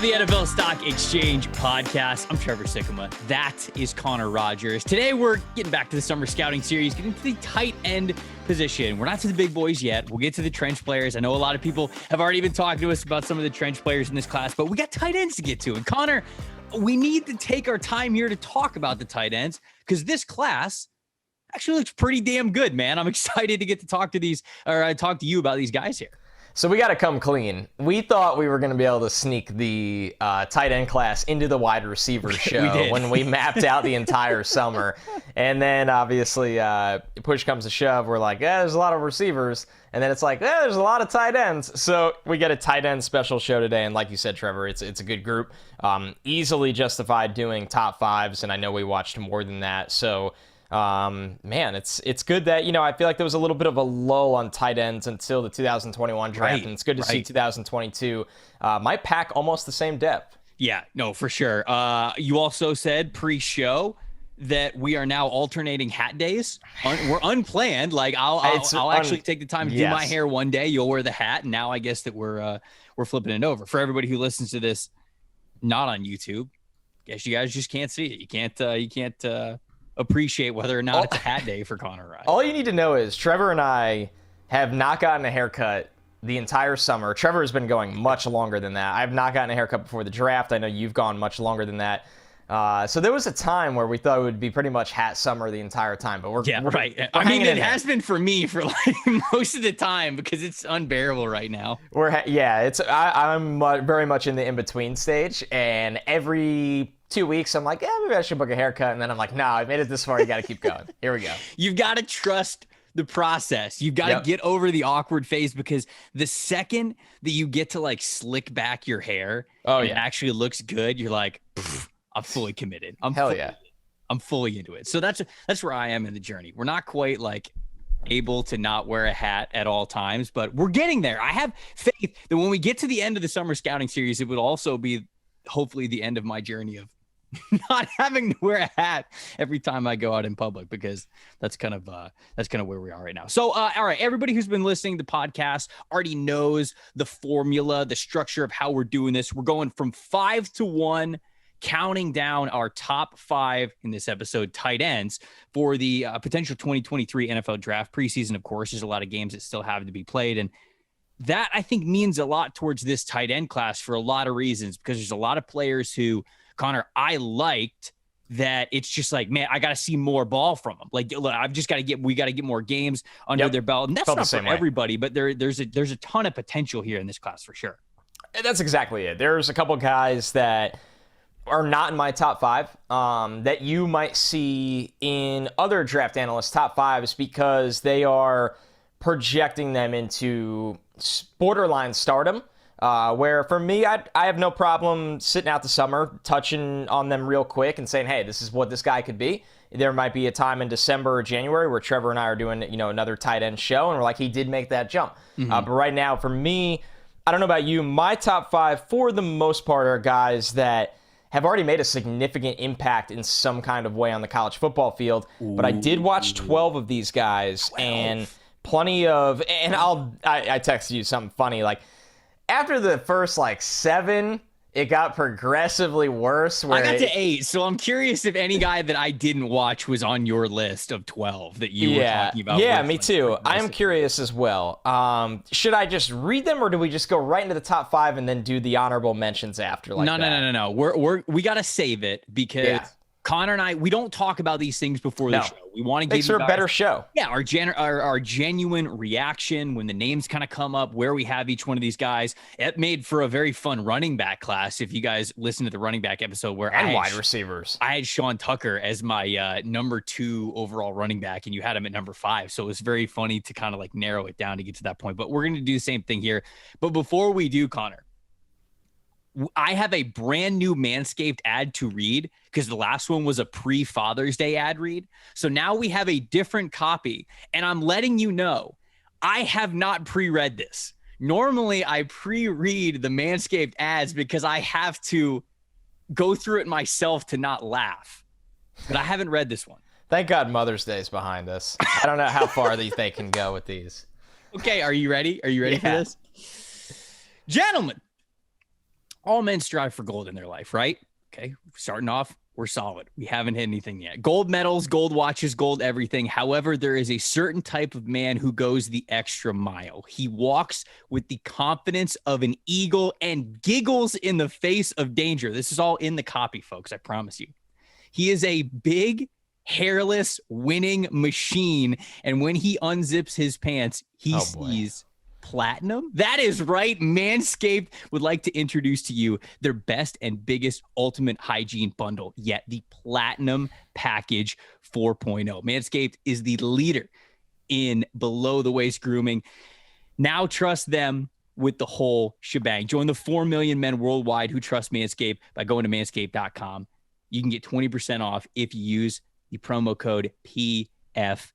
the NFL Stock Exchange podcast. I'm Trevor Sikkema. That is Connor Rogers. Today, we're getting back to the summer scouting series, getting to the tight end position. We're not to the big boys yet. We'll get to the trench players. I know a lot of people have already been talking to us about some of the trench players in this class, but we got tight ends to get to. And Connor, we need to take our time here to talk about the tight ends because this class actually looks pretty damn good, man. I'm excited to get to talk to you about these guys here. So we got to come clean. We thought we were going to be able to sneak the tight end class into the wide receiver show when we mapped out the entire summer. And then obviously push comes to shove. We're like, there's a lot of receivers. And then it's like, there's a lot of tight ends. So we get a tight end special show today. And like you said, Trevor, it's a good group. Easily justified doing top fives. And I know we watched more than that. So man, it's good that, I feel like there was a little bit of a lull on tight ends until the 2021 draft, and it's good to see 2022 might pack almost the same depth. Yeah, no, for sure. You also said pre-show that we are now alternating hat days. We're unplanned. Like I'll actually take the time to do my hair one day. You'll wear the hat, and now I guess that we're flipping it over. For everybody who listens to this not on YouTube, guess you guys just can't see it. You can't appreciate whether or not it's a hat day for Connor Rogers. All you need to know is Trevor and I have not gotten a haircut the entire summer. Trevor has been going much longer than that. I have not gotten a haircut before the draft. I know you've gone much longer than that. So there was a time where we thought it would be pretty much hat summer the entire time, but we're right. I mean, it has been for me for like most of the time because it's unbearable right now. I'm very much in the in-between stage, and every 2 weeks, I'm like, maybe I should book a haircut. And then I'm like, no, I made it this far. You got to keep going. Here we go. You've got to trust the process. You've got to get over the awkward phase because the second that you get to like slick back your hair and it actually looks good, you're like, I'm fully committed. I'm fully into it. So that's where I am in the journey. We're not quite like able to not wear a hat at all times, but we're getting there. I have faith that when we get to the end of the summer scouting series, it would also be hopefully the end of my journey of not having to wear a hat every time I go out in public, because that's kind of where we are right now. So, all right, everybody who's been listening to the podcast already knows the formula, the structure of how we're doing this. We're going from 5 to 1, counting down our top 5 in this episode tight ends for the potential 2023 NFL draft. Preseason, of course, there's a lot of games that still have to be played, and that I think means a lot towards this tight end class for a lot of reasons, because there's a lot of players who, Connor, I liked that it's just like, man, I got to see more ball from them. Like, I've just got to we got to get more games under their belt. And that's not for everybody, but there's a ton of potential here in this class for sure. That's exactly it. There's a couple guys that are not in my top 5 that you might see in other draft analysts' top 5s because they are projecting them into borderline stardom. Where for me, I have no problem sitting out the summer, touching on them real quick and saying, hey, this is what this guy could be. There might be a time in December or January where Trevor and I are doing, another tight end show, and we're like, he did make that jump. But right now, for me, I don't know about you, my top 5, for the most part, are guys that have already made a significant impact in some kind of way on the college football field. But I did watch 12 of these guys, and plenty of, and I texted you something funny, like, after the first 7, it got progressively worse. I got to 8, so I'm curious if any guy that I didn't watch was on your list of 12 that you were talking about. Yeah, me too. I am curious as well. Should I just read them, or do we just go right into the top 5 and then do the honorable mentions after? No. We got to save it because Connor and I, we don't talk about these things before the show. We want to give you guys a better show. Yeah, our genuine reaction when the names kind of come up, where we have each one of these guys. It made for a very fun running back class. If you guys listen to the running back episode where wide receivers, I had Sean Tucker as my number 2 overall running back, and you had him at number 5. So it was very funny to kind of like narrow it down to get to that point. But we're going to do the same thing here. But before we do, Connor, I have a brand new Manscaped ad to read because the last one was a pre-Father's Day ad read. So now we have a different copy, and I'm letting you know I have not pre-read this. Normally I pre-read the Manscaped ads because I have to go through it myself to not laugh, but I haven't read this one. Thank God Mother's Day is behind us. I don't know how far they can go with these. Okay, are you ready? Are you ready for this? Gentlemen, All men strive for gold in their life, right? Okay, starting off, we're solid. We haven't hit anything yet. Gold medals, gold watches, gold everything. However, there is a certain type of man who goes the extra mile. He walks with the confidence of an eagle and giggles in the face of danger. This is all in the copy, folks, I promise you. He is a big, hairless, winning machine. And when he unzips his pants, he sees platinum. That is right. Manscaped would like to introduce to you their best and biggest ultimate hygiene bundle yet, the Platinum Package 4.0. Manscaped is the leader in below the waist grooming. Now trust them with the whole shebang. Join the 4 million men worldwide who trust Manscaped by going to manscaped.com. You can get 20% off if you use the promo code PFF.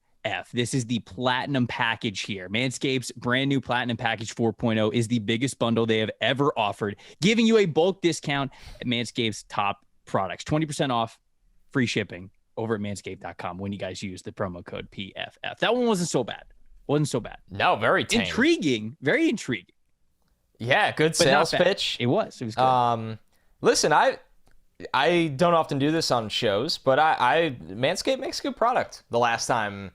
This is the Platinum Package here. Manscaped's brand new Platinum Package 4.0 is the biggest bundle they have ever offered, giving you a bulk discount at Manscaped's top products. 20% off, free shipping over at manscaped.com when you guys use the promo code PFF. That one wasn't so bad. No, very tame. Intriguing. Very intriguing. Yeah, good sales pitch. It was good. Listen, I don't often do this on shows, but Manscaped makes a good product. The last time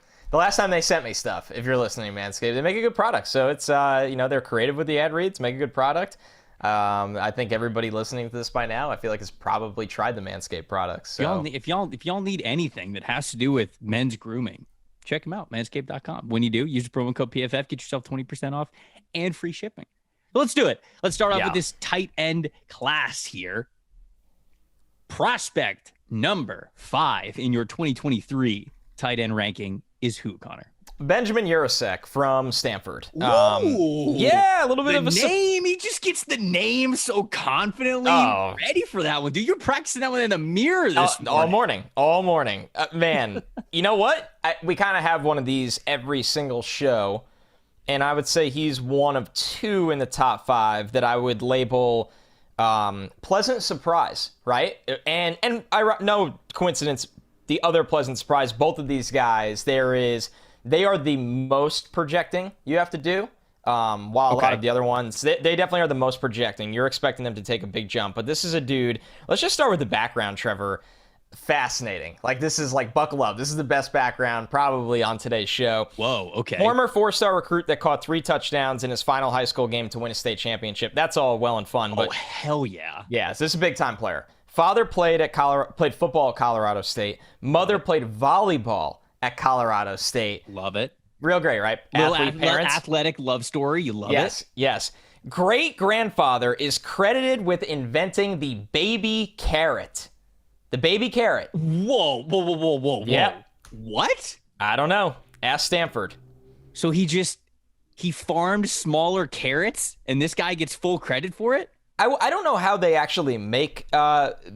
they sent me stuff, if you're listening, Manscaped, they make a good product. So it's they're creative with the ad reads, make a good product. I think everybody listening to this by now, I feel like has probably tried the Manscaped products. So if y'all need anything that has to do with men's grooming, check them out, manscaped.com. When you do, use the promo code PFF, get yourself 20% off and free shipping. So let's do it. Let's start off with this tight end class here. Prospect number 5 in your 2023 tight end ranking is who, Connor? Benjamin Urasek from Stanford. Yeah, a little bit of a name. He just gets the name so confidently. Ready for that one, dude. You're practicing that one in the mirror this morning. All morning. Man, you know what? We kind of have one of these every single show, and I would say he's one of 2 in the top 5 that I would label pleasant surprise, right? And I no coincidence, the other pleasant surprise, both of these guys, they are the most projecting you have to do. While a lot of the other ones, they definitely are the most projecting. You're expecting them to take a big jump, but this is a dude. Let's just start with the background, Trevor. Fascinating. Like, this is like, buckle up. This is the best background probably on today's show. Whoa, okay. Former 4-star recruit that caught 3 touchdowns in his final high school game to win a state championship. That's all well and fun. But hell yeah. Yeah, so this is a big time player. Father played football at Colorado State. Mother played volleyball at Colorado State. Love it. Real great, right? Athletic love story. You love it. Yes. Great-grandfather is credited with inventing the baby carrot. The baby carrot. Whoa. Yeah. What? I don't know. Ask Stanford. So he farmed smaller carrots, and this guy gets full credit for it? I don't know how they actually make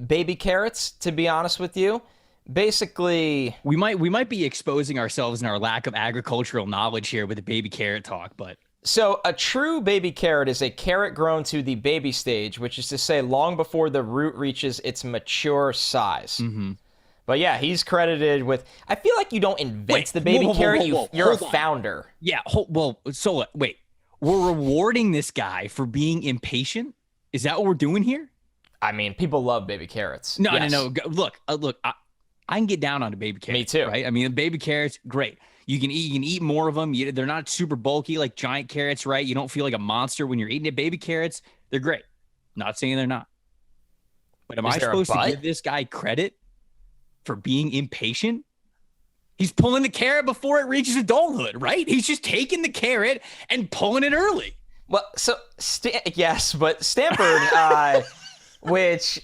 baby carrots, to be honest with you. Basically, we might be exposing ourselves and our lack of agricultural knowledge here with the baby carrot talk, but so a true baby carrot is a carrot grown to the baby stage, which is to say long before the root reaches its mature size. Mm-hmm. But yeah, he's credited with. I feel like you don't invent the baby carrot; you're a founder. Yeah. Wait. We're rewarding this guy for being impatient. Is that what we're doing here? I mean, people love baby carrots. No. Look. I can get down on the baby carrots. Me too. Right? I mean, the baby carrots, great. You can eat more of them. They're not super bulky like giant carrots, right? You don't feel like a monster when you're eating it. Baby carrots, they're great. Not saying they're not. But am I supposed to give this guy credit for being impatient? He's pulling the carrot before it reaches adulthood, right? He's just taking the carrot and pulling it early. Well, so yes, but Stanford, which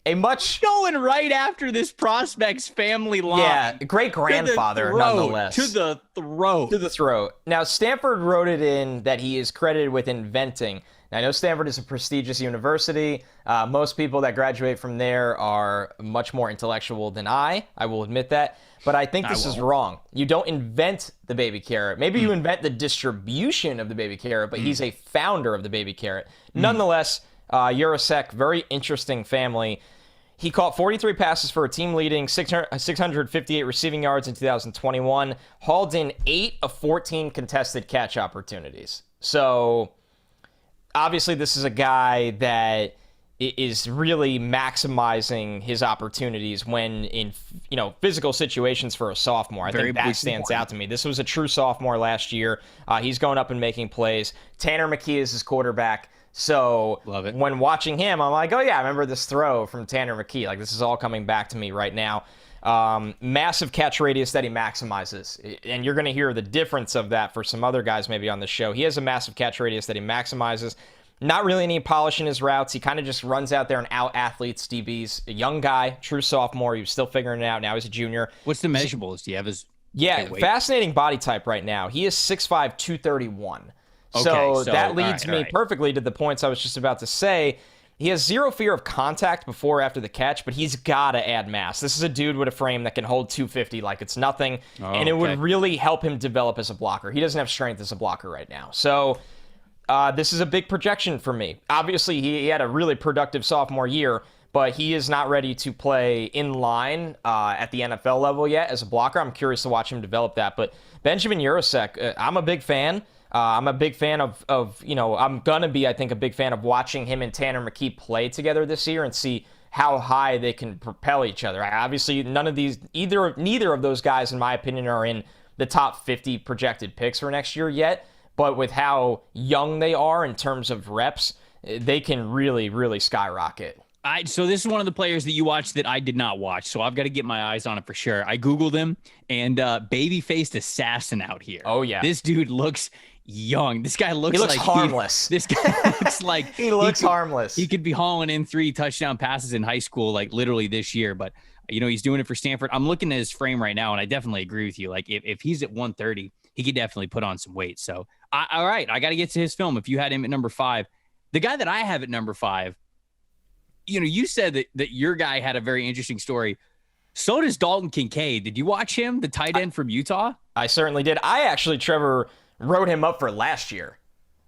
a much going right after this prospect's family line. Yeah, great grandfather, nonetheless. To the throat. Now, Stanford wrote it in that he is credited with inventing. Now, I know Stanford is a prestigious university. Most people that graduate from there are much more intellectual than I will admit that. But I think this is wrong. You don't invent the baby carrot. Maybe you invent the distribution of the baby carrot, but he's a founder of the baby carrot. Nonetheless, Urasek, very interesting family. He caught 43 passes for a team-leading 658 receiving yards in 2021, hauled in 8 of 14 contested catch opportunities. So obviously this is a guy that is really maximizing his opportunities when in physical situations for a sophomore. I think that stands out to me. This was a true sophomore last year. He's going up and making plays. Tanner McKee is his quarterback. So when watching him, I'm like, oh yeah, I remember this throw from Tanner McKee. Like, this is all coming back to me right now. Massive catch radius that he maximizes. And you're going to hear the difference of that for some other guys maybe on the show. He has a massive catch radius that he maximizes. Not really any polish in his routes. He kind of just runs out there and out-athletes DBs. A young guy, true sophomore. He was still figuring it out. Now he's a junior. What's the measurables? Do you have his fascinating body type right now. He is 6'5", 231. So that leads me perfectly to the points I was just about to say. He has zero fear of contact before or after the catch, but he's got to add mass. This is a dude with a frame that can hold 250 like it's nothing, and it would really help him develop as a blocker. He doesn't have strength as a blocker right now. So this is a big projection for me. Obviously, he had a really productive sophomore year, but he is not ready to play in line at the NFL level yet as a blocker. I'm curious to watch him develop that. But Benjamin Urasek, I'm a big fan. I'm a big fan of I'm going to be, I think, a big fan of watching him and Tanner McKee play together this year and see how high they can propel each other. Obviously, neither of those guys, in my opinion, are in the top 50 projected picks for next year yet. But with how young they are in terms of reps, they can really, really skyrocket. So this is one of the players that you watched that I did not watch, so I've got to get my eyes on it for sure. I Googled him, and baby-faced assassin out here. Oh, yeah. This dude looks young. This guy looks like harmless. This guy looks like he looks harmless. He could be hauling in 3 touchdown passes in high school, like literally this year, but he's doing it for Stanford. I'm looking at his frame right now, and I definitely agree with you. Like, if he's at 130, he could definitely put on some weight. So, all right, I got to get to his film. If you had him at number 5, the guy that I have at number 5, you said that your guy had a very interesting story. So does Dalton Kincaid. Did you watch him, the tight end from Utah? I certainly did. I actually, Trevor, wrote him up for last year.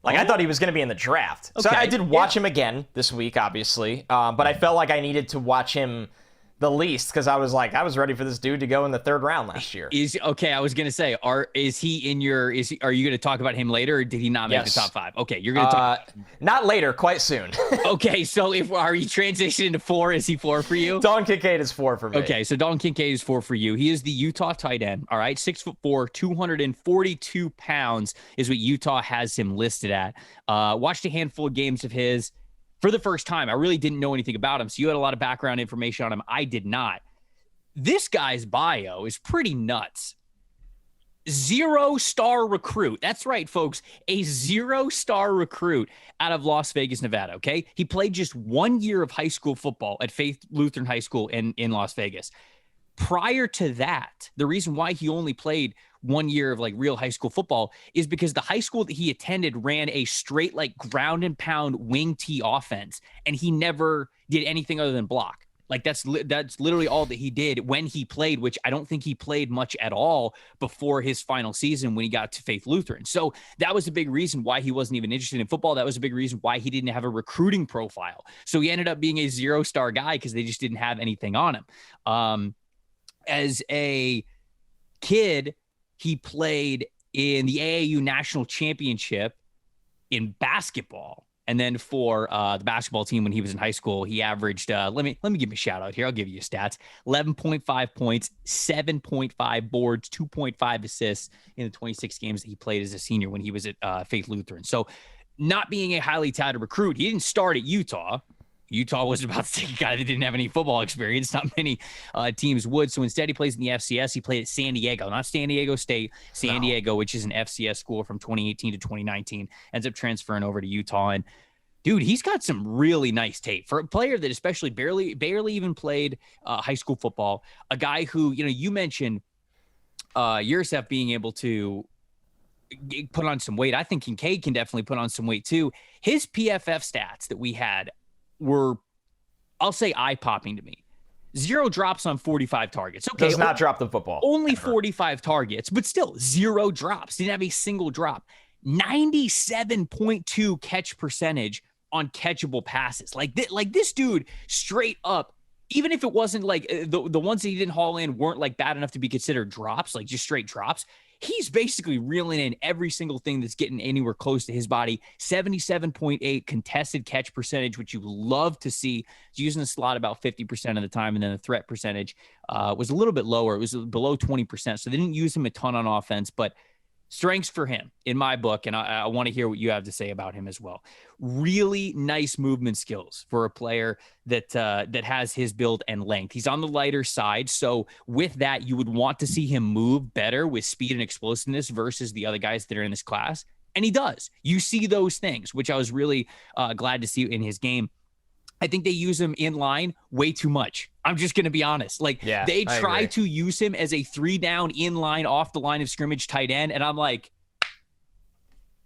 I thought he was going to be in the draft. Okay. So I did watch him again this week, obviously. But I felt like I needed to watch him the least because I was ready for this dude to go in the 3rd round last year. I was going to say, are you going to talk about him later, or did he not make the top 5? Okay, you're going to talk. Not later, quite soon. Okay, so are you transitioning to 4? Is he 4 for you? Dalton Kincaid is 4 for me. Okay, so Dalton Kincaid is 4 for you. He is the Utah tight end. All right, 6'4", 242 pounds is what Utah has him listed at. Watched a handful of games of his. For the first time, I really didn't know anything about him, so you had a lot of background information on him. I did not. This guy's bio is pretty nuts. 0-star recruit. That's right, folks. A 0-star recruit out of Las Vegas, Nevada, okay? He played just 1 year of high school football at Faith Lutheran High School in Las Vegas. Prior to that, the reason why he only played 1 year of real high school football is because the high school that he attended ran a straight ground and pound wing tee offense, and he never did anything other than block. That's literally all that he did when he played, which I don't think he played much at all before his final season when he got to Faith Lutheran. So that was a big reason why he wasn't even interested in football. That was a big reason why he didn't have a recruiting profile. So he ended up being a 0-star guy because they just didn't have anything on him. As a kid, he played in the AAU National Championship in basketball. And then for the basketball team when he was in high school, he averaged, let me give him a shout out here. I'll give you stats. 11.5 points, 7.5 boards, 2.5 assists in the 26 games that he played as a senior when he was at Faith Lutheran. So not being a highly touted recruit, he didn't start at Utah. Utah was about to take a guy that didn't have any football experience. Not many teams would. So instead, he plays in the FCS. He played at San Diego, not San Diego State, San Diego, which is an FCS school from 2018 to 2019. Ends up transferring over to Utah. And, dude, he's got some really nice tape. For a player that especially barely even played high school football, a guy who, you mentioned Yurcef being able to put on some weight. I think Kincaid can definitely put on some weight, too. His PFF stats that we had were, I'll say, eye-popping to me. 0 drops on 45 targets. Okay, does not drop the football. Only ever. 45 targets, but still 0 drops. Didn't have a single drop. 97.2 catch percentage on catchable passes. This dude straight up, even if it wasn't the ones that he didn't haul in weren't bad enough to be considered drops, just straight drops. he's basically reeling in every single thing that's getting anywhere close to his body. 77.8 contested catch percentage, which you love to see. He's using the slot about 50% of the time, and then the threat percentage was a little bit lower. It was below 20%, so they didn't use him a ton on offense, but strengths for him in my book, and I want to hear what you have to say about him as well. Really nice movement skills for a player that has his build and length. He's on the lighter side, so with that, you would want to see him move better with speed and explosiveness versus the other guys that are in this class, and he does. You see those things, which I was really glad to see in his game. I think they use him in line way too much. I'm just going to be honest. They try to use him as a 3-down in line off the line of scrimmage tight end. And I'm like,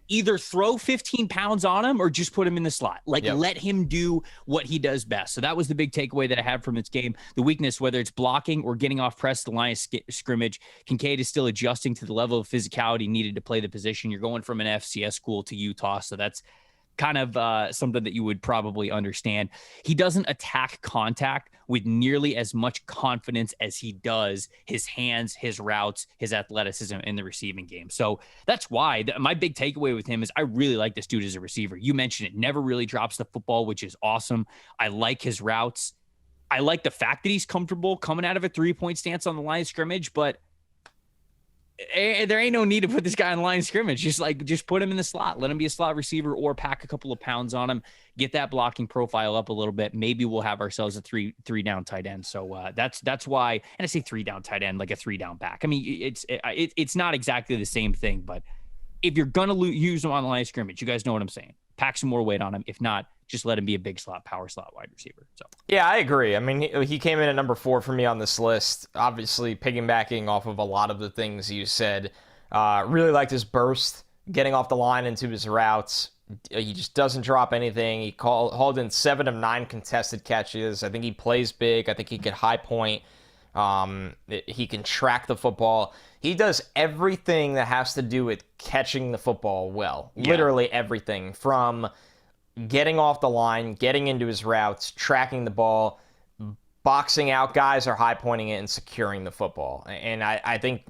either throw 15 pounds on him or just put him in the slot. Let him do what he does best. So that was the big takeaway that I had from this game. The weakness, whether it's blocking or getting off press the line of scrimmage, Kincaid is still adjusting to the level of physicality needed to play the position. You're going from an FCS school to Utah. So that's kind of something that you would probably understand. He doesn't attack contact with nearly as much confidence as he does his hands, his routes, his athleticism in the receiving game. So that's why my big takeaway with him is I really like this dude as a receiver. You mentioned it, never really drops the football, which is awesome. I like his routes. I like the fact that he's comfortable coming out of a 3-point stance on the line of scrimmage, but there ain't no need to put this guy in line of scrimmage. Just put him in the slot. Let him be a slot receiver or pack a couple of pounds on him. Get that blocking profile up a little bit. Maybe we'll have ourselves a three down tight end. So that's why. And I say 3-down tight end, like a 3-down back. I mean, it's not exactly the same thing, but if you're gonna use him on the line of scrimmage, you guys know what I'm saying. Pack some more weight on him. If not, just let him be a big slot, power slot wide receiver. So yeah, I agree. I mean, he came in at number 4 for me on this list. Obviously, piggybacking off of a lot of the things you said. Really liked his burst, getting off the line into his routes. He just doesn't drop anything. He hauled in 7 of 9 contested catches. I think he plays big. I think he can high point. He can track the football. He does everything that has to do with catching the football well. Yeah. Literally everything, from getting off the line, getting into his routes, tracking the ball, boxing out guys or high pointing it, and securing the football. And I think,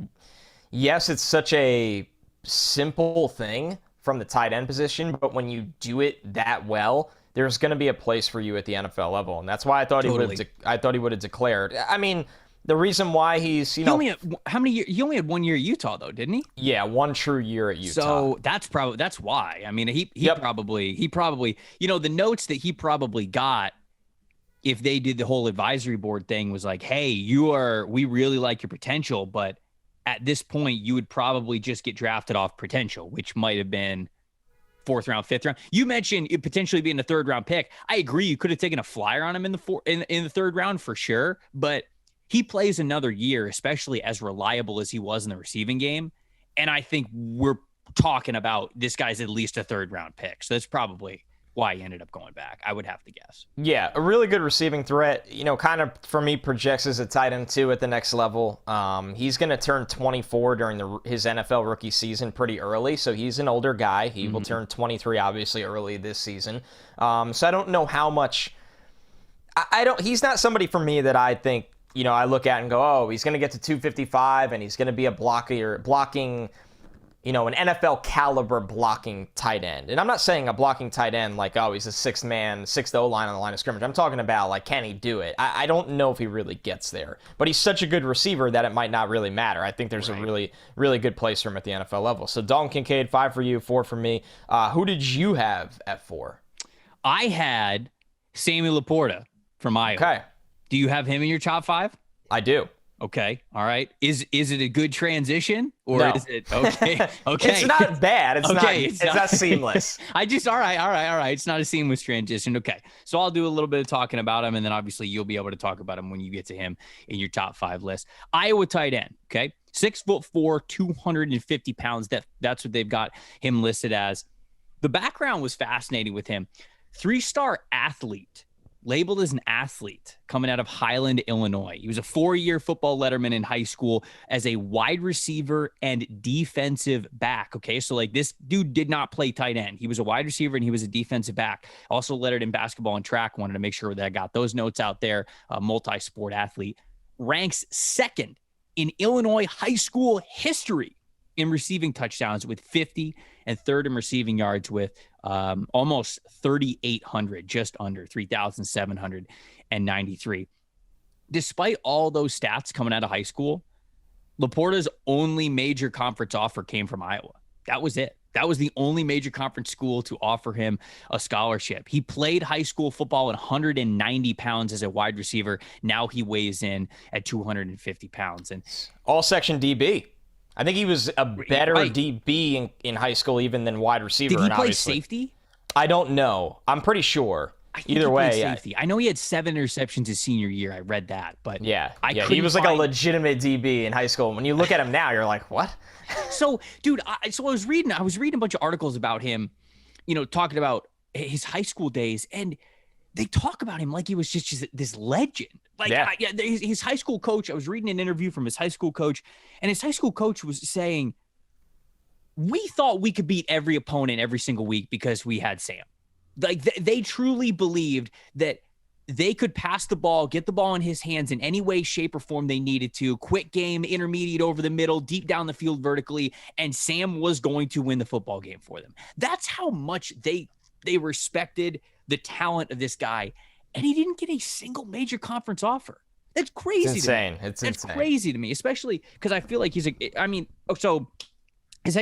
yes, it's such a simple thing from the tight end position, but when you do it that well, there's going to be a place for you at the NFL level. And that's why I thought he would have declared. I mean, the reason why he's, he only had, how many years? He only had 1 year at Utah, though, didn't he? Yeah, 1 true year at Utah. So that's why. I mean, he probably, the notes that he probably got if they did the whole advisory board thing was like, hey, we really like your potential, but at this point, you would probably just get drafted off potential, which might have been 4th round, 5th round. You mentioned it potentially being a 3rd round pick. I agree. You could have taken a flyer on him in the 3rd round for sure, but he plays another year, especially as reliable as he was in the receiving game. And I think we're talking about this guy's at least a 3rd round pick. So that's probably why he ended up going back, I would have to guess. Yeah, a really good receiving threat. Kind of, for me, projects as a tight end, too, at the next level. He's going to turn 24 during his NFL rookie season pretty early, so he's an older guy. He will turn 23, obviously, early this season. So I don't know how much... He's not somebody for me that I think, I look at and go, oh, he's going to get to 255, and he's going to be a blocking... an NFL caliber blocking tight end. And I'm not saying a blocking tight end like, oh, he's a 6th O-line on the line of scrimmage. I'm talking about, like, can he do it? I don't know if he really gets there. But he's such a good receiver that it might not really matter. I think there's a really, really good place for him at the NFL level. So Dalton Kincaid, 5 for you, 4 for me. Who did you have at 4? I had Samuel Laporta from Iowa. Okay. Do you have him in your top 5? I do. Okay. All right. Is it a good transition or no. Is it okay? Okay. It's not bad. It's not seamless. All right. It's not a seamless transition. Okay. So I'll do a little bit of talking about him, and then obviously you'll be able to talk about him when you get to him in your top 5 list. Iowa tight end. Okay. 6'4", 250 pounds. That's what they've got him listed as. The background was fascinating with him. 3-star athlete. Labeled as an athlete coming out of Highland, Illinois. He was a 4-year football letterman in high school as a wide receiver and defensive back. Okay, so like this dude did not play tight end. He was a wide receiver and he was a defensive back. Also lettered in basketball and track. Wanted to make sure that I got those notes out there. A multi-sport athlete. Ranks 2nd in Illinois high school history in receiving touchdowns with 50 and third in receiving yards with almost 3,800, just under 3,793. Despite all those stats coming out of high school, Laporta's only major conference offer came from Iowa. That was it. That was the only major conference school to offer him a scholarship. He played high school football at 190 pounds as a wide receiver. Now he weighs in at 250 pounds. And all section DB. I think he was a better DB in high school even than wide receiver. Did he play safety? I don't know. I'm pretty sure. Either way, safety. I know he had 7 interceptions his senior year. I read that, but he was like a legitimate DB in high school. When you look at him now, you're like, what? So, dude, I was reading a bunch of articles about him, talking about his high school days, and they talk about him like he was just this legend. Like, his high school coach. I was reading an interview from his high school coach, and his high school coach was saying, "We thought we could beat every opponent every single week because we had Sam." Like they truly believed that they could pass the ball, get the ball in his hands in any way, shape, or form they needed to. Quick game, intermediate over the middle, deep down the field vertically, and Sam was going to win the football game for them. That's how much they respected the talent of this guy, and he didn't get a single major conference offer. That's crazy. It's insane. It's crazy to me, especially because I feel like his head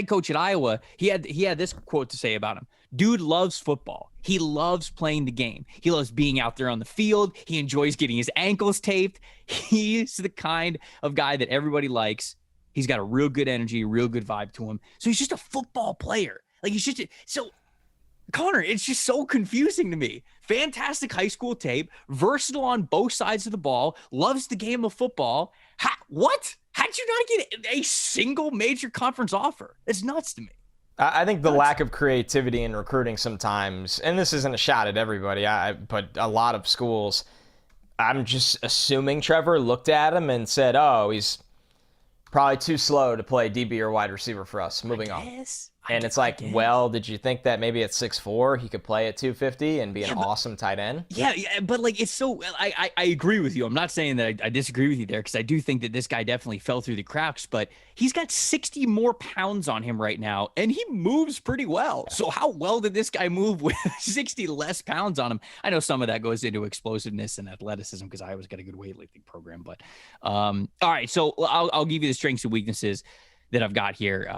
coach at Iowa, he had this quote to say about him. Dude loves football. He loves playing the game. He loves being out there on the field. He enjoys getting his ankles taped. He's the kind of guy that everybody likes. He's got a real good energy, real good vibe to him. So he's just a football player. So Connor, it's just so confusing to me. Fantastic high school tape, versatile on both sides of the ball, loves the game of football. What? How'd you not get a single major conference offer? It's nuts to me. I think the lack of creativity in recruiting sometimes, and this isn't a shot at everybody, but a lot of schools, I'm just assuming Trevor looked at him and said, oh, he's probably too slow to play DB or wide receiver for us. Moving on. And it's like, well, did you think that maybe at 6'4", he could play at 250 and be an awesome tight end? Yeah, but like it's so I agree with you. I'm not saying that I disagree with you there because I do think that this guy definitely fell through the cracks, but he's got 60 more pounds on him right now, and he moves pretty well. So how well did this guy move with 60 less pounds on him? I know some of that goes into explosiveness and athleticism because Iowa's got a good weightlifting program. But all right, so I'll give you the strengths and weaknesses that I've got here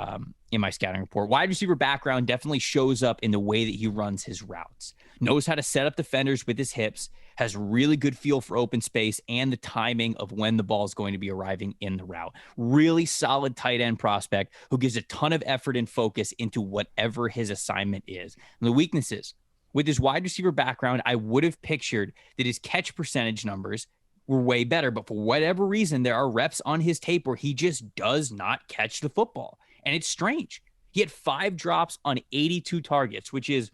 in my scouting report. Wide receiver background definitely shows up in the way that he runs his routes. Knows how to set up defenders with his hips, has really good feel for open space and the timing of when the ball is going to be arriving in the route. Really solid tight end prospect who gives a ton of effort and focus into whatever his assignment is. And the weaknesses, with his wide receiver background, I would have pictured that his catch percentage numbers were way better, but for whatever reason, there are reps on his tape where he just does not catch the football. And it's strange. He had 5 drops on 82 targets, which is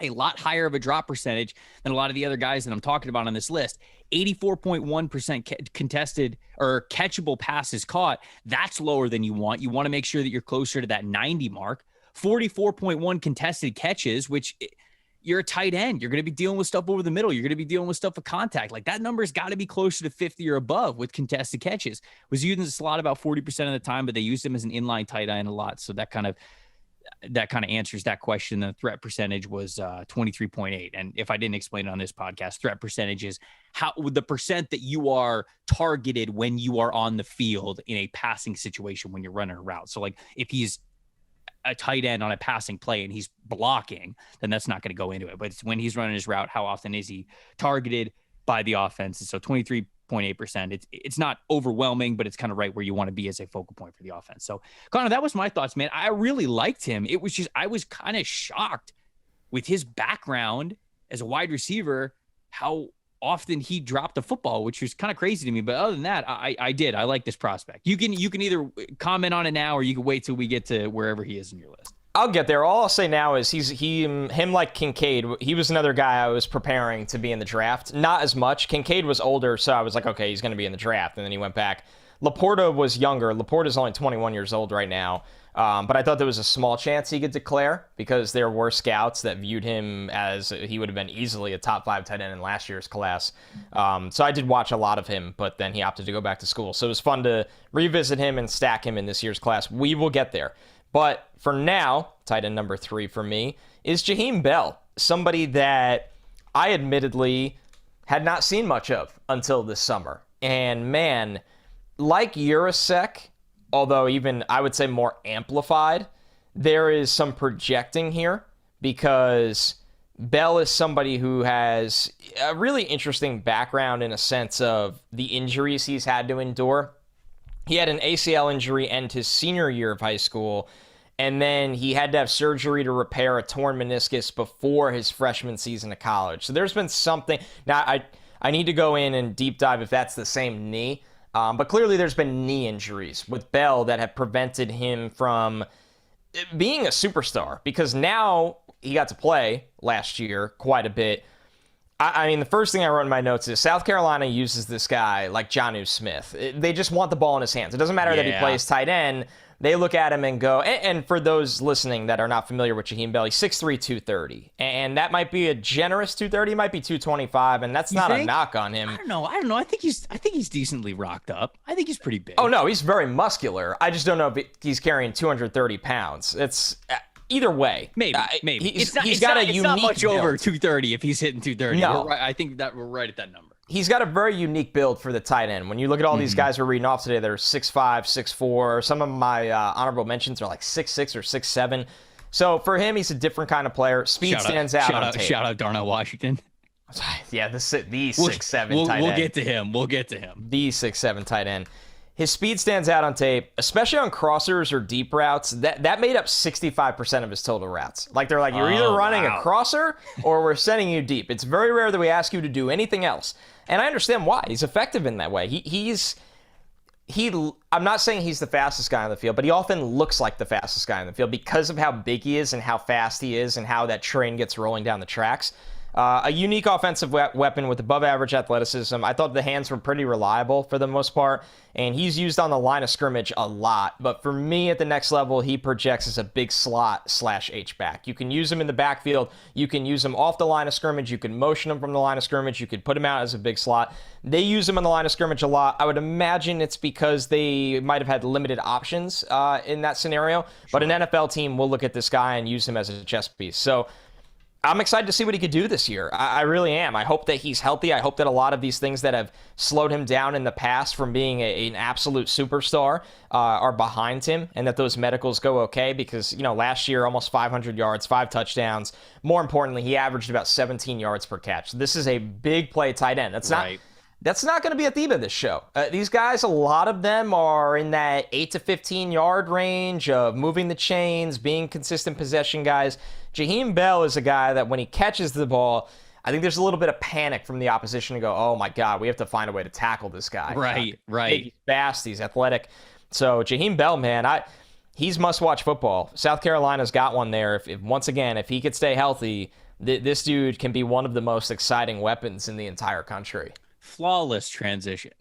a lot higher of a drop percentage than a lot of the other guys that I'm talking about on this list. 84.1% contested or catchable passes caught. That's lower than you want. You want to make sure that you're closer to that 90 mark. 44.1 contested catches, which you're a tight end. You're going to be dealing with stuff over the middle. You're going to be dealing with stuff of contact. Like that number's got to be closer to 50 or above with contested catches. Was using the slot about 40% of the time, but they used him as an inline tight end a lot. So that kind of answers that question. The threat percentage was 23.8. And if I didn't explain it on this podcast, threat percentage is the percent that you are targeted when you are on the field in a passing situation when you're running a route. So like if he's a tight end on a passing play and he's blocking, then that's not going to go into it. But it's when he's running his route, how often is he targeted by the offense? And so 23.8%. It's not overwhelming, but it's kind of right where you want to be as a focal point for the offense. So Connor, that was my thoughts, man. I really liked him. It was just, I was kind of shocked with his background as a wide receiver, how often he dropped the football, which was kind of crazy to me. But other than that, I like this prospect. You can either comment on it now or you can wait till we get to wherever he is in your list. I'll get there. All I'll say now is him like Kincaid. He was another guy I was preparing to be in the draft. Not as much. Kincaid was older, so I was like, okay, he's going to be in the draft, and then he went back. Laporta was younger. Laporta's only 21 years old right now. But I thought there was a small chance he could declare because there were scouts that viewed him as he would have been easily a top 5 tight end in last year's class. So I did watch a lot of him, but then he opted to go back to school. So it was fun to revisit him and stack him in this year's class. We will get there. But for now, tight end number 3 for me is Jaheim Bell, somebody that I admittedly had not seen much of until this summer. And man, like Urasek, although even I would say more amplified, there is some projecting here because Bell is somebody who has a really interesting background in a sense of the injuries he's had to endure. He had an ACL injury end his senior year of high school, and then he had to have surgery to repair a torn meniscus before his freshman season of college. So there's been something. Now, I need to go in and deep dive if that's the same knee. But clearly there's been knee injuries with Bell that have prevented him from being a superstar because now he got to play last year quite a bit. I mean, the first thing I wrote in my notes is South Carolina uses this guy like Jonnu Smith. They just want the ball in his hands. It doesn't matter that he plays tight end. They look at him and go, and for those listening that are not familiar with Jaheim Bell, he's 6'3", 230. And that might be a generous 230, might be 225, and that's not a knock on him. I don't know. I think he's decently rocked up. I think he's pretty big. Oh, no, he's very muscular. I just don't know if he's carrying 230 pounds. It's either way. Maybe. He's got a unique not much build. Over 230 if he's hitting 230. No. I think that we're right at that number. He's got a very unique build for the tight end. When you look at all these guys we're reading off today, they're 6'5", 6'4". Some of my honorable mentions are like 6'6" or 6'7". So for him, he's a different kind of player. Speed stands out on tape. Shout out Darnell Washington. Yeah, the 6'7" tight end. We'll get to him. The 6'7" tight end. His speed stands out on tape, especially on crossers or deep routes. That made up 65% of his total routes. Like they're like, you're either running a crosser or we're sending you deep. It's very rare that we ask you to do anything else. And I understand why. He's effective in that way. I'm not saying he's the fastest guy on the field, but he often looks like the fastest guy on the field because of how big he is and how fast he is and how that train gets rolling down the tracks. A unique offensive weapon with above-average athleticism. I thought the hands were pretty reliable for the most part, and he's used on the line of scrimmage a lot. But for me, at the next level, he projects as a big slot / H-back. You can use him in the backfield. You can use him off the line of scrimmage. You can motion him from the line of scrimmage. You could put him out as a big slot. They use him on the line of scrimmage a lot. I would imagine it's because they might have had limited options in that scenario. Sure. But an NFL team will look at this guy and use him as a chess piece. So I'm excited to see what he could do this year. I really am. I hope that he's healthy. I hope that a lot of these things that have slowed him down in the past from being an absolute superstar are behind him and that those medicals go okay because, last year, almost 500 yards, 5 touchdowns. More importantly, he averaged about 17 yards per catch. This is a big play tight end. That's not going to be a theme of this show. These guys, a lot of them are in that 8 to 15 yard range of moving the chains, being consistent possession guys. Jaheim Bell is a guy that when he catches the ball, I think there's a little bit of panic from the opposition to go, oh my God, we have to find a way to tackle this guy. Right. He's fast, he's athletic. So Jaheim Bell, man, he's must-watch football. South Carolina's got one there. If he could stay healthy, this dude can be one of the most exciting weapons in the entire country. Flawless transition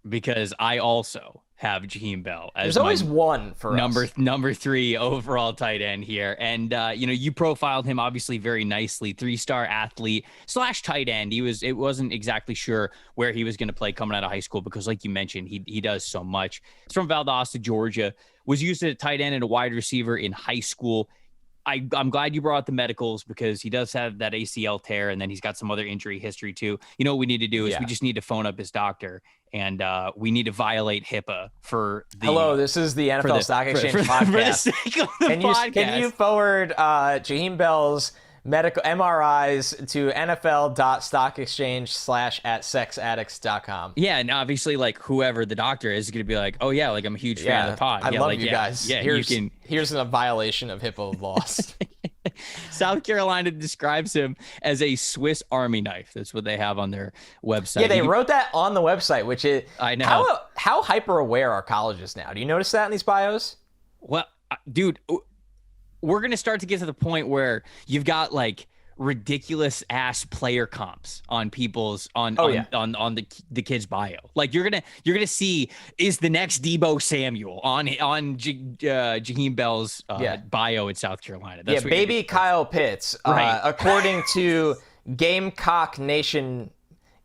because I also have Jaheim Bell as there's always one for number 3 overall tight end here. And you profiled him obviously very nicely. 3-star athlete / tight end. It wasn't exactly sure where he was going to play coming out of high school because like you mentioned, he does so much. He's from Valdosta, Georgia, was used as a tight end and a wide receiver in high school. I'm glad you brought up the medicals because he does have that ACL tear and then he's got some other injury history too. You know what we need to do is we just need to phone up his doctor and we need to violate HIPAA for the... Hello, this is the NFL Stock Exchange podcast. For the sake of the podcast. Can you forward Jaheim Bell's medical MRIs to nfl.stockexchange/@sexaddicts.com. Yeah, and obviously, like, whoever the doctor is going to be like, oh, yeah, like, I'm a huge fan of the pod. I love like, you guys. Yeah, here's a violation of HIPAA laws. South Carolina describes him as a Swiss Army knife. That's what they have on their website. Yeah, they wrote that on the website, which is... I know. How hyper-aware are colleges now? Do you notice that in these bios? Well, dude... we're going to start to get to the point where you've got like ridiculous ass player comps on people's on the kid's bio. Like you're gonna see, is the next Debo Samuel on Jaheim Bell's bio in South Carolina. That's baby Kyle Pitts, right. According to Gamecock Nation.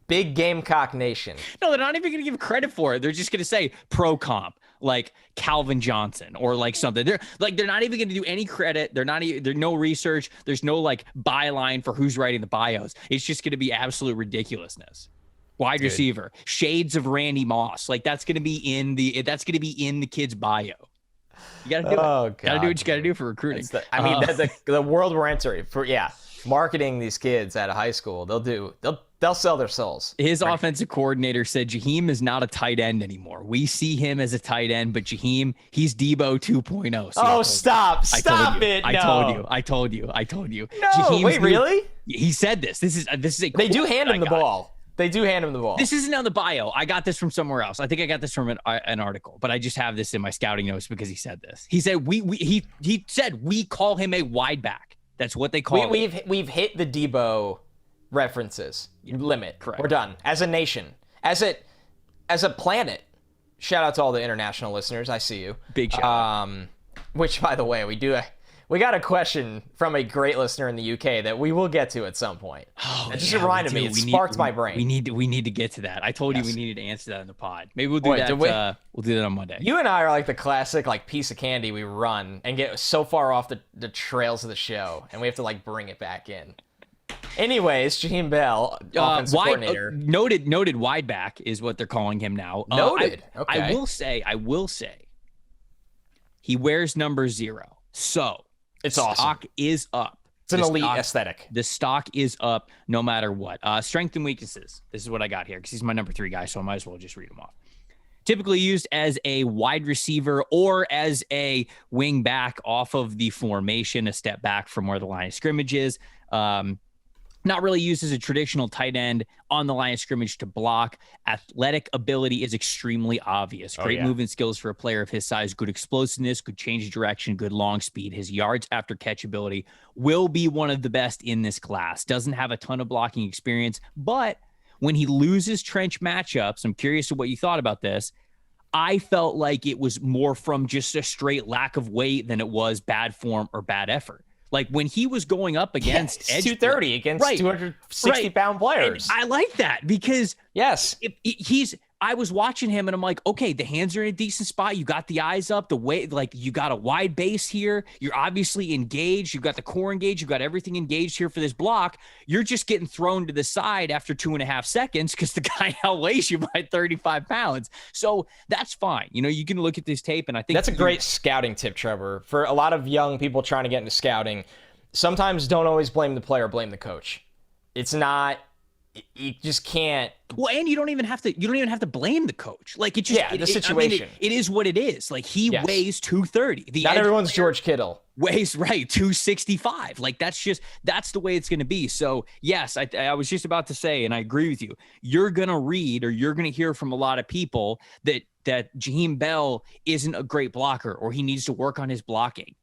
Big Gamecock Nation. No, they're not even going to give credit for it. They're just going to say pro comp, like Calvin Johnson or like something. They're not even going to do any credit. There's no research. There's no like byline for who's writing the bios. It's just going to be absolute ridiculousness. Wide receiver, shades of Randy Moss. Like that's going to be in the kid's bio. You got to do it. Got to do what you got to do for recruiting. The world we're entering for marketing these kids out of high school. They'll sell their souls. His offensive coordinator said Jaheim is not a tight end anymore. We see him as a tight end, but Jaheim, he's Debo 2.0. So Stop it. I told you. No, Jaheim's wait, really? He said this. This is a They do hand him the ball. They do hand him the ball. This isn't on the bio. I got this from somewhere else. I think I got this from an article, but I just have this in my scouting notes because he said this. He said he said we call him a wide back. That's what they call him. We've hit the Debo references limit. Correct. We're done. As a nation, as a planet. Shout out to all the international listeners. I see you. Big shout out. Which, by the way, we got a question from a great listener in the UK that we will get to at some point. It just reminded me. It sparked my brain. We need to get to that. I told you we needed to answer that in the pod. Maybe we'll do that. We'll do that on Monday. You and I are like the classic like piece of candy we run and get so far off the trails of the show, and we have to like bring it back in. Anyways, Jaheim Bell, offensive coordinator. Noted wide back is what they're calling him now. Noted. Okay. I will say, he wears number 0. So it's awesome. Stock is up. It's an elite aesthetic. The stock is up no matter what. Strength and weaknesses. This is what I got here because he's my number 3 guy, so I might as well just read them off. Typically used as a wide receiver or as a wing back off of the formation, a step back from where the line of scrimmage is. Not really used as a traditional tight end on the line of scrimmage to block. Athletic ability is extremely obvious. Great movement skills for a player of his size. Good explosiveness, good change of direction, good long speed. His yards after catch ability will be one of the best in this class. Doesn't have a ton of blocking experience, but when he loses trench matchups, I'm curious to what you thought about this. I felt like it was more from just a straight lack of weight than it was bad form or bad effort. Like when he was going up against edge 230 against 260-pound players. And I like that because he's I was watching him and I'm like, okay, the hands are in a decent spot. You got the eyes up, the way, like you got a wide base here. You're obviously engaged. You've got the core engaged. You've got everything engaged here for this block. You're just getting thrown to the side after 2.5 seconds because the guy outweighs you by 35 pounds. So that's fine. You know, you can look at this tape and I think that's a great scouting tip, Trevor. For a lot of young people trying to get into scouting, sometimes don't always blame the player, blame the coach. It's not, you just can't. Well, and you don't even have to blame the coach. Like it just the situation. It is what it is. Like he weighs 230. Not everyone's George Kittle. Weighs 265. Like that's the way it's going to be. So yes, I was just about to say, and I agree with you. You're gonna read or you're gonna hear from a lot of people that Jaheim Bell isn't a great blocker or he needs to work on his blocking.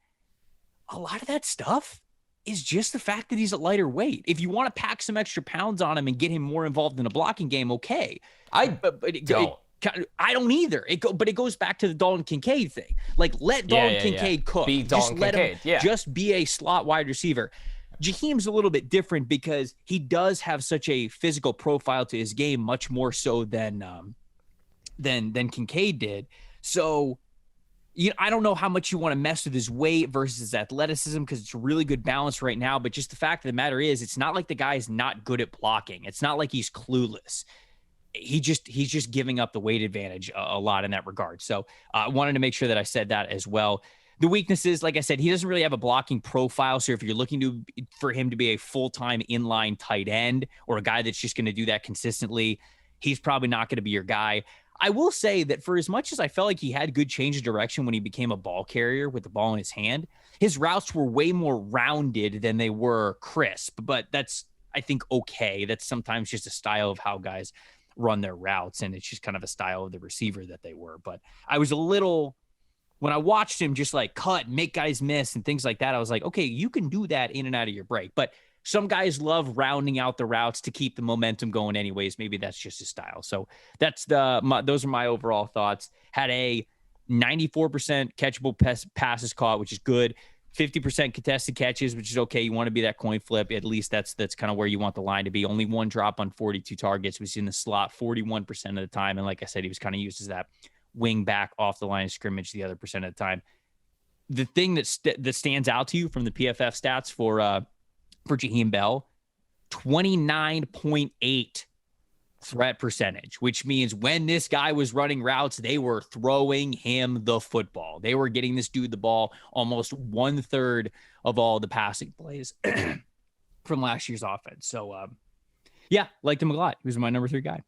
A lot of that stuff is just the fact that he's a lighter weight. If you want to pack some extra pounds on him and get him more involved in a blocking game, okay. I don't either. But it goes back to the Dalton Kincaid thing. Like let Dalton Kincaid cook. Be Dalton Kincaid. Just be a slot wide receiver. Jaheim's a little bit different because he does have such a physical profile to his game, much more so than Kincaid did. So I don't know how much you want to mess with his weight versus his athleticism because it's a really good balance right now. But just the fact of the matter is, it's not like the guy is not good at blocking. It's not like he's clueless. He's just giving up the weight advantage a lot in that regard. So I wanted to make sure that I said that as well. The weaknesses, like I said, he doesn't really have a blocking profile. So if you're looking for him to be a full-time inline tight end or a guy that's just going to do that consistently, he's probably not going to be your guy. I will say that for as much as I felt like he had good change of direction when he became a ball carrier with the ball in his hand, his routes were way more rounded than they were crisp. But that's, I think, okay. That's sometimes just a style of how guys run their routes, and it's just kind of a style of the receiver that they were. But I was a little when I watched him just like cut, make guys miss and things like that, I was like, okay, you can do that in and out of your break. But some guys love rounding out the routes to keep the momentum going anyways. Maybe that's just his style. So those are my overall thoughts. Had a 94% catchable passes caught, which is good. 50% contested catches, which is okay. You want to be that coin flip. At least that's kind of where you want the line to be. Only one drop on 42 targets, was in the slot 41% of the time. And like I said, he was kind of used as that wing back off the line of scrimmage the other percent of the time. The thing that stands out to you from the PFF stats for Jaheim Bell, 29.8 threat percentage, which means when this guy was running routes, they were throwing him the football. They were getting this dude the ball almost 1/3 of all the passing plays from last year's offense. So, liked him a lot. He was my number 3 guy.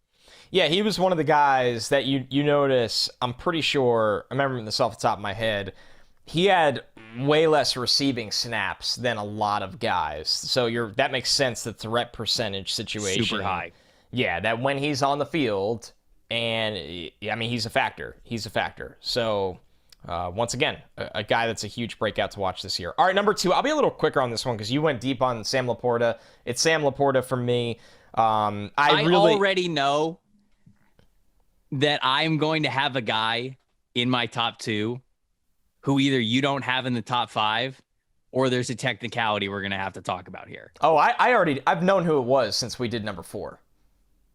Yeah, he was one of the guys that you notice, I'm pretty sure, I remember this off the top of my head, he had way less receiving snaps than a lot of guys. So that makes sense, the threat percentage situation. Super high. Yeah, that when he's on the field, and I mean, he's a factor. He's a factor. So, once again, a guy that's a huge breakout to watch this year. All right, number 2. I'll be a little quicker on this one because you went deep on Sam Laporta. It's Sam Laporta for me. I already know that I'm going to have a guy in my top 2 who either you don't have in the top 5 or there's a technicality we're going to have to talk about here. Oh, I've known who it was since we did number 4.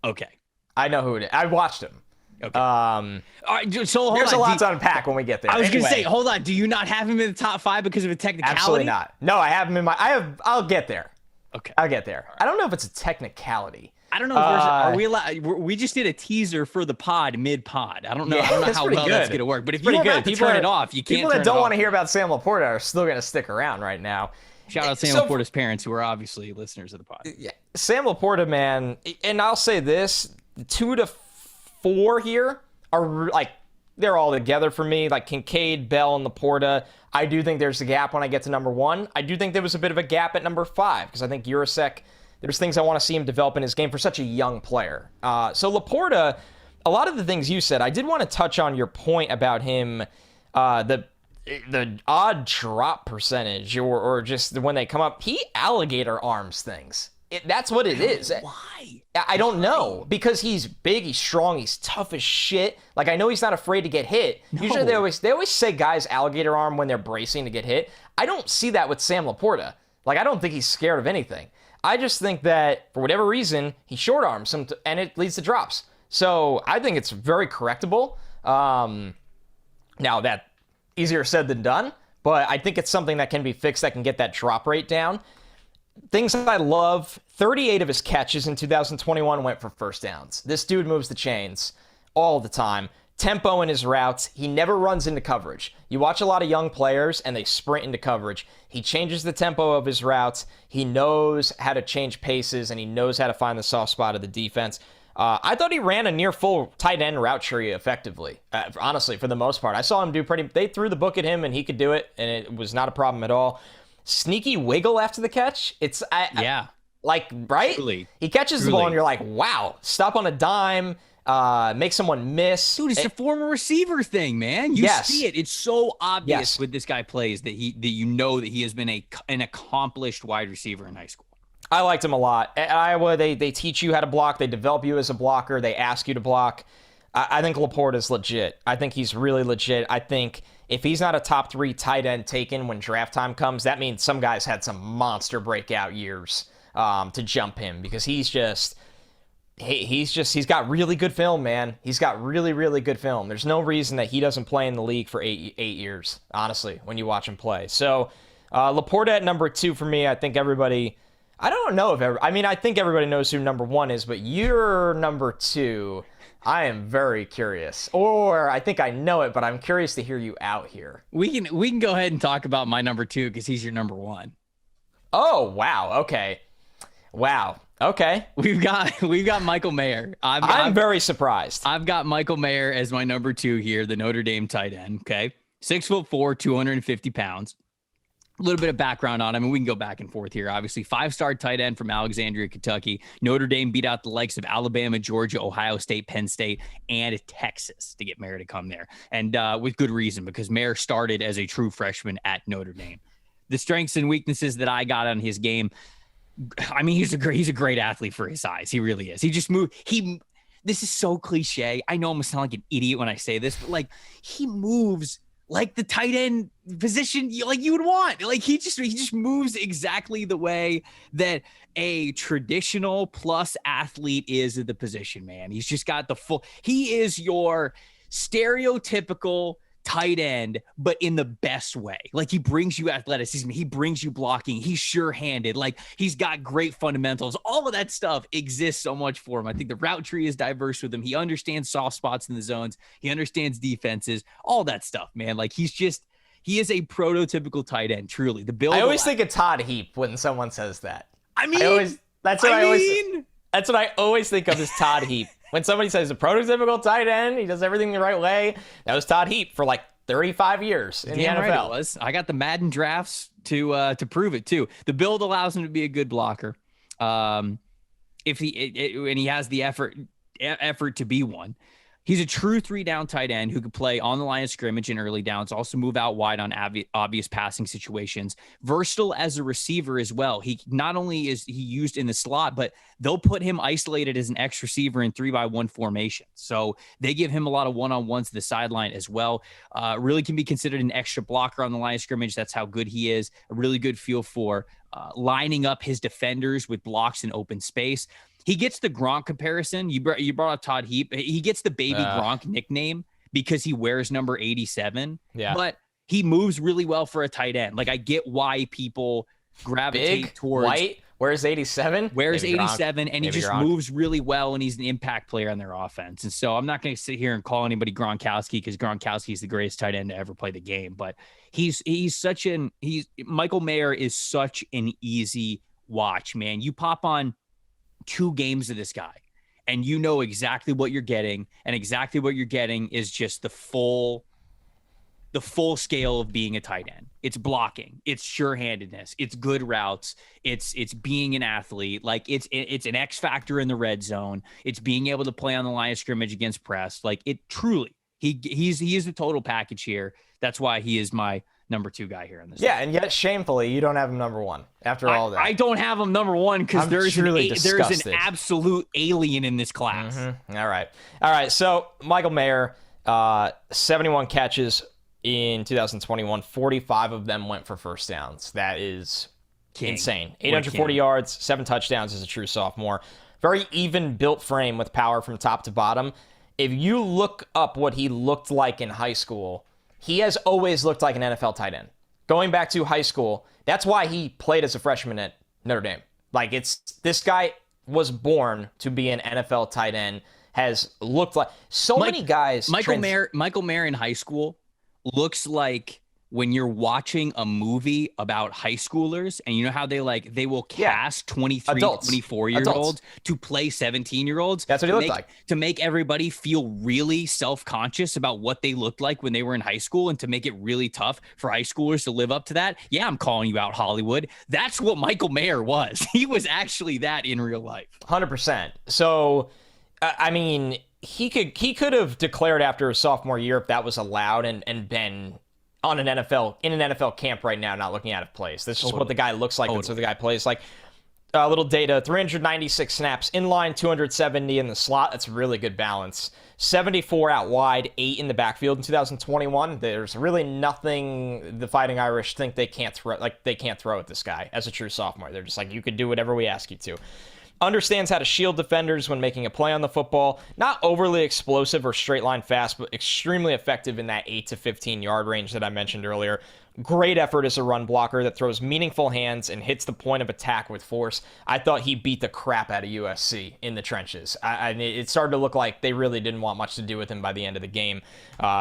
Okay. I know who it is. I watched him. Okay. All right, so hold there's on. a lot to unpack when we get there. I was going to say, hold on. Do you not have him in the top 5 because of a technicality? Absolutely not. No, I have him in my. I'll get there. Okay. I'll get there. I don't know if it's a technicality. I don't know. Are we allowed? We just did a teaser for the pod mid-pod. I don't know. I don't know how well that's going to work. But if you're about to turn it off, you can't. People that don't want to hear about Sam Laporta are still going to stick around right now. Shout out Sam Laporta's parents, who are obviously listeners of the pod. Yeah, Sam Laporta, man, and I'll say this: 2 to 4 here are like they're all together for me. Like Kincaid, Bell, and Laporta. I do think there's a gap when I get to number 1. I do think there was a bit of a gap at number 5 because I think Urasek. There's things I want to see him develop in his game for such a young player. So Laporta, a lot of the things you said, I did want to touch on your point about him, the odd drop percentage or just when they come up. He alligator arms things. That's what it is. Why? I don't know. Because he's big, he's strong, he's tough as shit. Like, I know he's not afraid to get hit. No. Usually they always say guys alligator arm when they're bracing to get hit. I don't see that with Sam Laporta. Like, I don't think he's scared of anything. I just think that, for whatever reason, he short arms him, and it leads to drops. So I think it's very correctable. Now, that easier said than done, but I think it's something that can be fixed that can get that drop rate down. Things that I love, 38 of his catches in 2021 went for first downs. This dude moves the chains all the time. Tempo in his routes. He never runs into coverage. You watch a lot of young players and they sprint into coverage. He changes the tempo of his routes. He knows how to change paces and he knows how to find the soft spot of the defense. I thought he ran a near full tight end route tree effectively. Honestly, for the most part, I saw him do they threw the book at him and he could do it, and it was not a problem at all. Sneaky wiggle after the catch. Right? Truly. He catches the ball and you're like, wow, stop on a dime. Make someone miss. Dude, it's a former receiver thing, man. You see it. It's so obvious when this guy plays that you know that he has been an accomplished wide receiver in high school. I liked him a lot. At Iowa, they teach you how to block. They develop you as a blocker. They ask you to block. I think Laporta's legit. I think he's really legit. I think if he's not a top 3 tight end taken when draft time comes, that means some guys had some monster breakout years to jump him because he's got really good film, man. He's got really, really good film. There's no reason that he doesn't play in the league for eight years, honestly, when you watch him play. So Laporta at number 2 for me. I think everybody, I think everybody knows who number 1 is, but you're number 2. I am very curious. Or I think I know it, but I'm curious to hear you out here. We can go ahead and talk about my number 2 because he's your number 1. Oh, wow. Okay. Wow. Okay. We've got Michael Mayer. I'm very surprised. I've got Michael Mayer as my number 2 here, the Notre Dame tight end. Okay. 6'4", 250 pounds. A little bit of background on him, and we can go back and forth here. Obviously, 5-star tight end from Alexandria, Kentucky. Notre Dame beat out the likes of Alabama, Georgia, Ohio State, Penn State, and Texas to get Mayer to come there. And with good reason, because Mayer started as a true freshman at Notre Dame. The strengths and weaknesses that I got on his game, I mean, he's a great athlete for his size. He really is. He just moved. This is so cliche. I know I'm going to sound like an idiot when I say this, but like he moves like the tight end position, like you would want. Like he just moves exactly the way that a traditional plus athlete is at the position, man. He's just got he is your stereotypical tight end, but in the best way. Like he brings you athleticism, he brings you blocking, he's sure-handed, like he's got great fundamentals. All of that stuff exists so much for him. I think the route tree is diverse with him. He understands soft spots in the zones, he understands defenses, all that stuff, man. Like he is a prototypical tight end, truly. The build. I always think of Todd Heap when someone says that. I mean, that's what I always think of as Todd Heap. When somebody says a prototypical tight end, he does everything the right way. That was Todd Heap for like 35 years in the NFL. Right it was. I got the Madden drafts to prove it too. The build allows him to be a good blocker. If he has the effort to be one. He's a true 3-down tight end who could play on the line of scrimmage in early downs, also move out wide on obvious passing situations. Versatile as a receiver as well. He not only is he used in the slot, but they'll put him isolated as an X receiver in 3-by-1 formation. So they give him a lot of one-on-ones to the sideline as well. Really can be considered an extra blocker on the line of scrimmage. That's how good he is. A really good feel for lining up his defenders with blocks in open space. He gets the Gronk comparison. You brought up Todd Heap. He gets the baby Gronk nickname because he wears number 87. Yeah. But he moves really well for a tight end. Like I get why people gravitate towards white. Wears 87. Wears maybe 87, Gronk. And he just Gronk. Moves really well, and he's an impact player on their offense. And so I'm not going to sit here and call anybody Gronkowski because Gronkowski is the greatest tight end to ever play the game. But Michael Mayer is such an easy watch, man. You pop on 2 games of this guy and you know exactly what you're getting, and exactly what you're getting is just the full scale of being a tight end. It's blocking, it's sure-handedness, it's good routes, it's being an athlete. Like it's an X factor in the red zone. It's being able to play on the line of scrimmage against press. Like it truly, he is the total package here. That's why he is my number 2 guy here in this. Yeah, and yet shamefully, you don't have him number 1 after all that. I don't have him number 1 because there's an absolute alien in this class. Mm-hmm. All right. So Michael Mayer, 71 catches in 2021. 45 of them went for first downs. That is insane. 840 yards, 7 touchdowns as a true sophomore. Very even built frame with power from top to bottom. If you look up what he looked like in high school, he has always looked like an NFL tight end. Going back to high school, that's why he played as a freshman at Notre Dame. Like this guy was born to be an NFL tight end, has looked like many guys. Michael Mayer in high school looks like when you're watching a movie about high schoolers, and you know how they will cast 23, 24-year-olds to play 17-year-olds. That's what he looked like. To make everybody feel really self-conscious about what they looked like when they were in high school, and to make it really tough for high schoolers to live up to that. Yeah, I'm calling you out, Hollywood. That's what Michael Mayer was. He was actually that in real life. 100%. So, I mean, he could have declared after his sophomore year if that was allowed and been on an NFL camp right now, not looking out of place. That's just what the guy looks like. That's what the guy plays like. A little data: 396 snaps in line, 270 in the slot. That's really good balance. 74 out wide, 8 in the backfield in 2021. There's really nothing the Fighting Irish think they can't throw. Like they can't throw at this guy as a true sophomore. They're just like, you could do whatever we ask you to. Understands how to shield defenders when making a play on the football. Not overly explosive or straight line fast, but extremely effective in that 8 to 15 yard range that I mentioned earlier. Great effort as a run blocker that throws meaningful hands and hits the point of attack with force. I thought he beat the crap out of USC in the trenches. It started to look like they really didn't want much to do with him by the end of the game.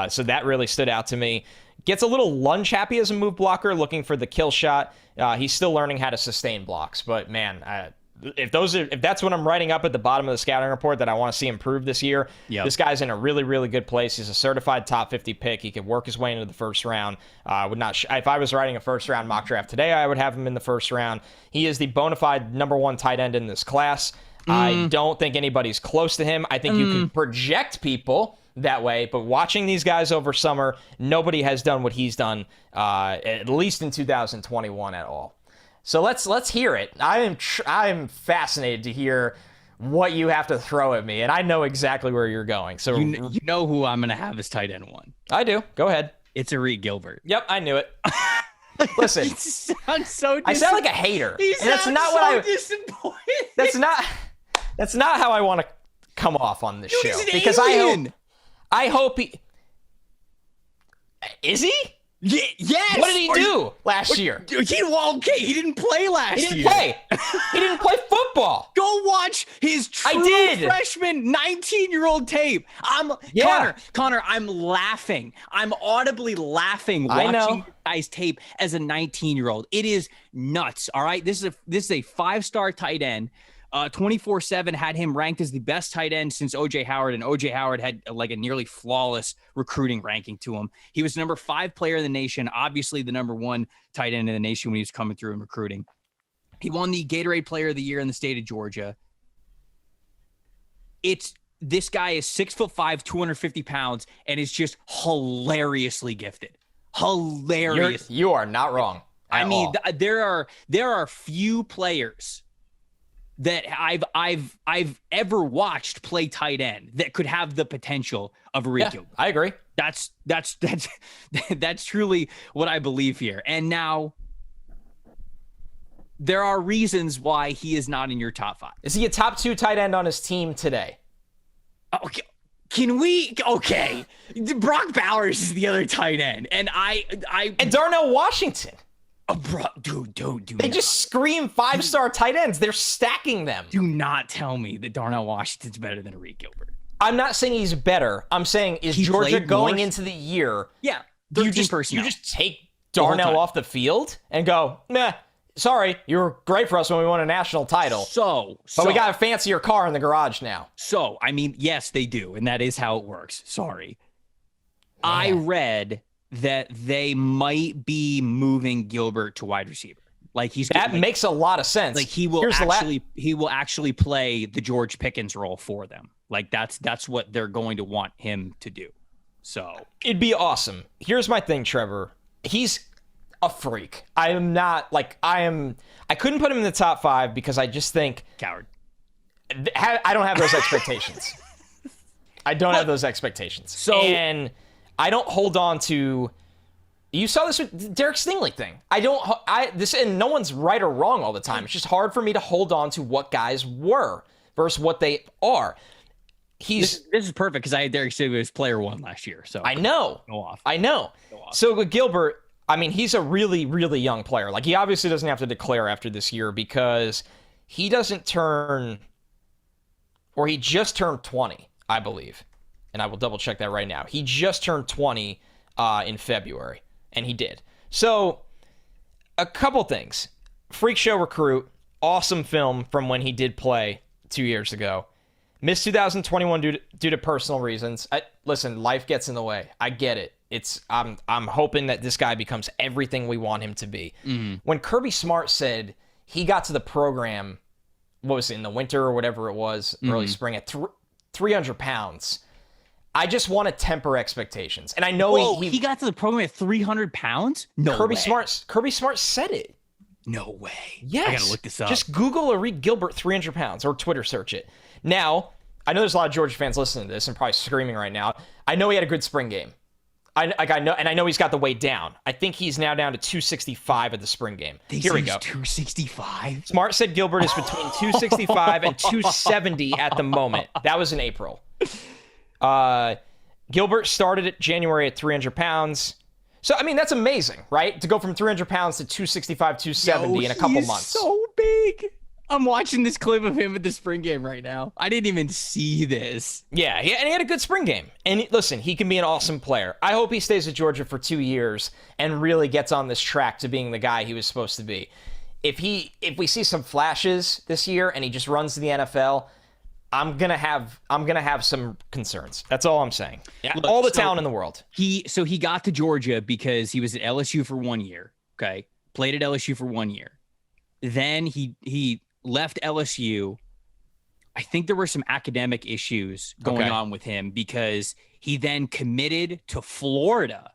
So that really stood out to me. Gets a little lunge happy as a move blocker, looking for the kill shot. He's still learning how to sustain blocks, but man, if that's what I'm writing up at the bottom of the scouting report that I want to see improve this year, this guy's in a really, really good place. He's a certified top 50 pick. He could work his way into the first round. If I was writing a first round mock draft today, I would have him in the first round. He is the bona fide number 1 tight end in this class. I don't think anybody's close to him. I think you can project people that way, but watching these guys over summer, nobody has done what he's done, at least in 2021 at all. So let's hear it. I am fascinated to hear what you have to throw at me, and I know exactly where you're going. So you know who I'm going to have as tight end 1. I do. Go ahead. It's Arik Gilbert. Yep, I knew it. Listen, he sounds so I sound like a hater. That's not disappointed. That's not how I want to come off on this show. He's an because alien. I hope he is he? Yes. What did he do last year? He didn't play last year. He didn't play football. Go watch his true freshman 19-year-old tape. Connor, I'm laughing. I'm audibly laughing watching this guy's tape as a 19-year-old. It is nuts, all right? This is a 5-star tight end. 24/7 had him ranked as the best tight end since O.J. Howard, and O.J. Howard had like a nearly flawless recruiting ranking to him. He was number 5 player in the nation, obviously the number 1 tight end in the nation when he was coming through in recruiting. He won the Gatorade Player of the Year in the state of Georgia. This guy is 6'5", 250 pounds, and is just hilariously gifted. Hilarious. You are not wrong. I mean, there are few players that I've ever watched play tight end that could have the potential of Arik Gilbert. I agree. That's truly what I believe here. And now there are reasons why he is not in your top 5. Is he a top 2 tight end on his team today? Okay. Okay. Brock Bowers is the other tight end. And and Darnell Washington. Oh, bro, dude, they just scream 5-star tight ends. They're stacking them. Do not tell me that Darnell Washington's better than Arik Gilbert. I'm not saying he's better. I'm saying is Georgia going into the year? Yeah, you just take Darnell off the field and go, nah, sorry, you were great for us when we won a national title. But we got a fancier car in the garage now. So, I mean, yes, they do, and that is how it works. Sorry. Man. I read that they might be moving Gilbert to wide receiver. Makes a lot of sense. Like he will actually play the George Pickens role for them. Like that's what they're going to want him to do. So it'd be awesome. Here's my thing, Trevor. He's a freak. I couldn't put him in the top 5 because I just think coward. I don't have those expectations. And I don't hold on to. You saw this with Derek Stingley thing. And no one's right or wrong all the time. It's just hard for me to hold on to what guys were versus what they are. This is perfect because I had Derek Stingley as player 1 last year. So I know. Go off. I know. Go off. So with Gilbert, I mean, he's a really, really young player. Like he obviously doesn't have to declare after this year because he doesn't turn, or he just turned 20, I believe. And I will double check that right now. He just turned 20 in February, and he did. So, a couple things. Freak show recruit, awesome film from when he did play 2 years ago. Missed 2021 due to personal reasons. Listen, life gets in the way. I get it. I'm hoping that this guy becomes everything we want him to be. Mm-hmm. When Kirby Smart said he got to the program, what was it, in the winter or whatever it was, early spring, at 300 pounds, I just want to temper expectations. And I know he got to the program at 300 pounds? No Kirby way. Kirby Smart said it. No way. Yes. I got to look this up. Just Google Arik Gilbert 300 pounds or Twitter search it. Now, I know there's a lot of Georgia fans listening to this and probably screaming right now. I know he had a good spring game. I know he's got the weight down. I think he's now down to 265 at the spring game. Here we go. 265? Smart said Gilbert is between 265 and 270 at the moment. That was in April. Gilbert started at January at 300 pounds. So, I mean, that's amazing, right? To go from 300 pounds to 265, 270 in a couple months. So big. I'm watching this clip of him at the spring game right now. I didn't even see this. Yeah, and he had a good spring game. And listen, he can be an awesome player. I hope he stays at Georgia for 2 years and really gets on this track to being the guy he was supposed to be. if we see some flashes this year and he just runs to the NFL, I'm gonna have some concerns. That's all I'm saying. Yeah, look, all the talent in the world. He got to Georgia because he was at LSU for 1 year. Okay, played at LSU for 1 year. Then he left LSU. I think there were some academic issues going on with him because he then committed to Florida.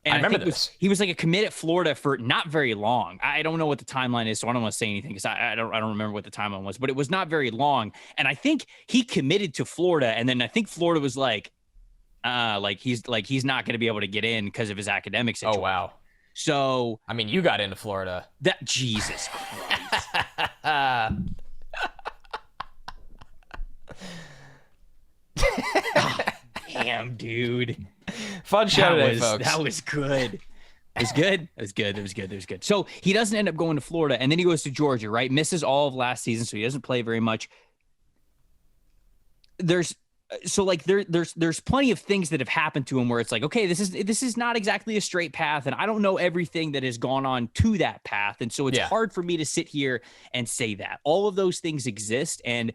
And I remember this. He was like a commit at Florida for not very long. I don't know what the timeline is, so I don't want to say anything because I don't remember what the timeline was, but it was not very long. And I think he committed to Florida, and then I think Florida was like he's not going to be able to get in because of his academic situation. Oh wow. So I mean, you got into Florida. That Jesus Christ. Damn, dude. Fun show today, folks. That was good. It was good. So he doesn't end up going to Florida, and then he goes to Georgia, right? Misses all of last season, so he doesn't play very much. There's plenty of things that have happened to him where it's like, okay, this is not exactly a straight path, and I don't know everything that has gone on to that path, and so it's hard for me to sit here and say that. All of those things exist, and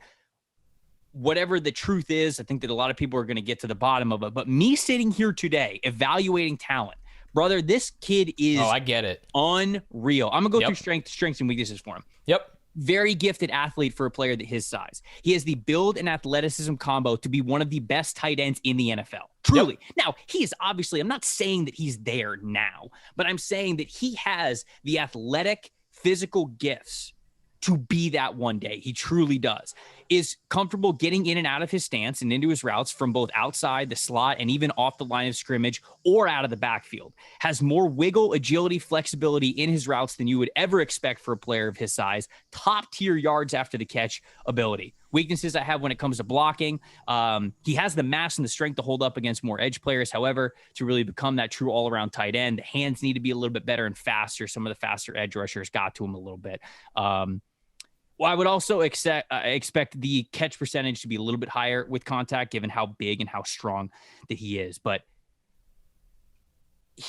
whatever the truth is, I think that a lot of people are going to get to the bottom of it. But me sitting here today, evaluating talent, brother, this kid is I get it. Unreal. I'm going to go through strengths and weaknesses for him. Yep. Very gifted athlete for a player that his size. He has the build and athleticism combo to be one of the best tight ends in the NFL. Truly. Yep. Now, he is obviously, I'm not saying that he's there now, but I'm saying that he has the athletic, physical gifts to be that one day. He truly does. Is comfortable getting in and out of his stance and into his routes from both outside the slot and even off the line of scrimmage or out of the backfield. Has more wiggle, agility, flexibility in his routes than you would ever expect for a player of his size. Top tier yards after the catch ability. Weaknesses I have when it comes to blocking. He has the mass and the strength to hold up against more edge players. However, to really become that true all-around tight end, the hands need to be a little bit better and faster. Some of the faster edge rushers got to him a little bit. Well, I would also expect the catch percentage to be a little bit higher with contact, given how big and how strong that he is. But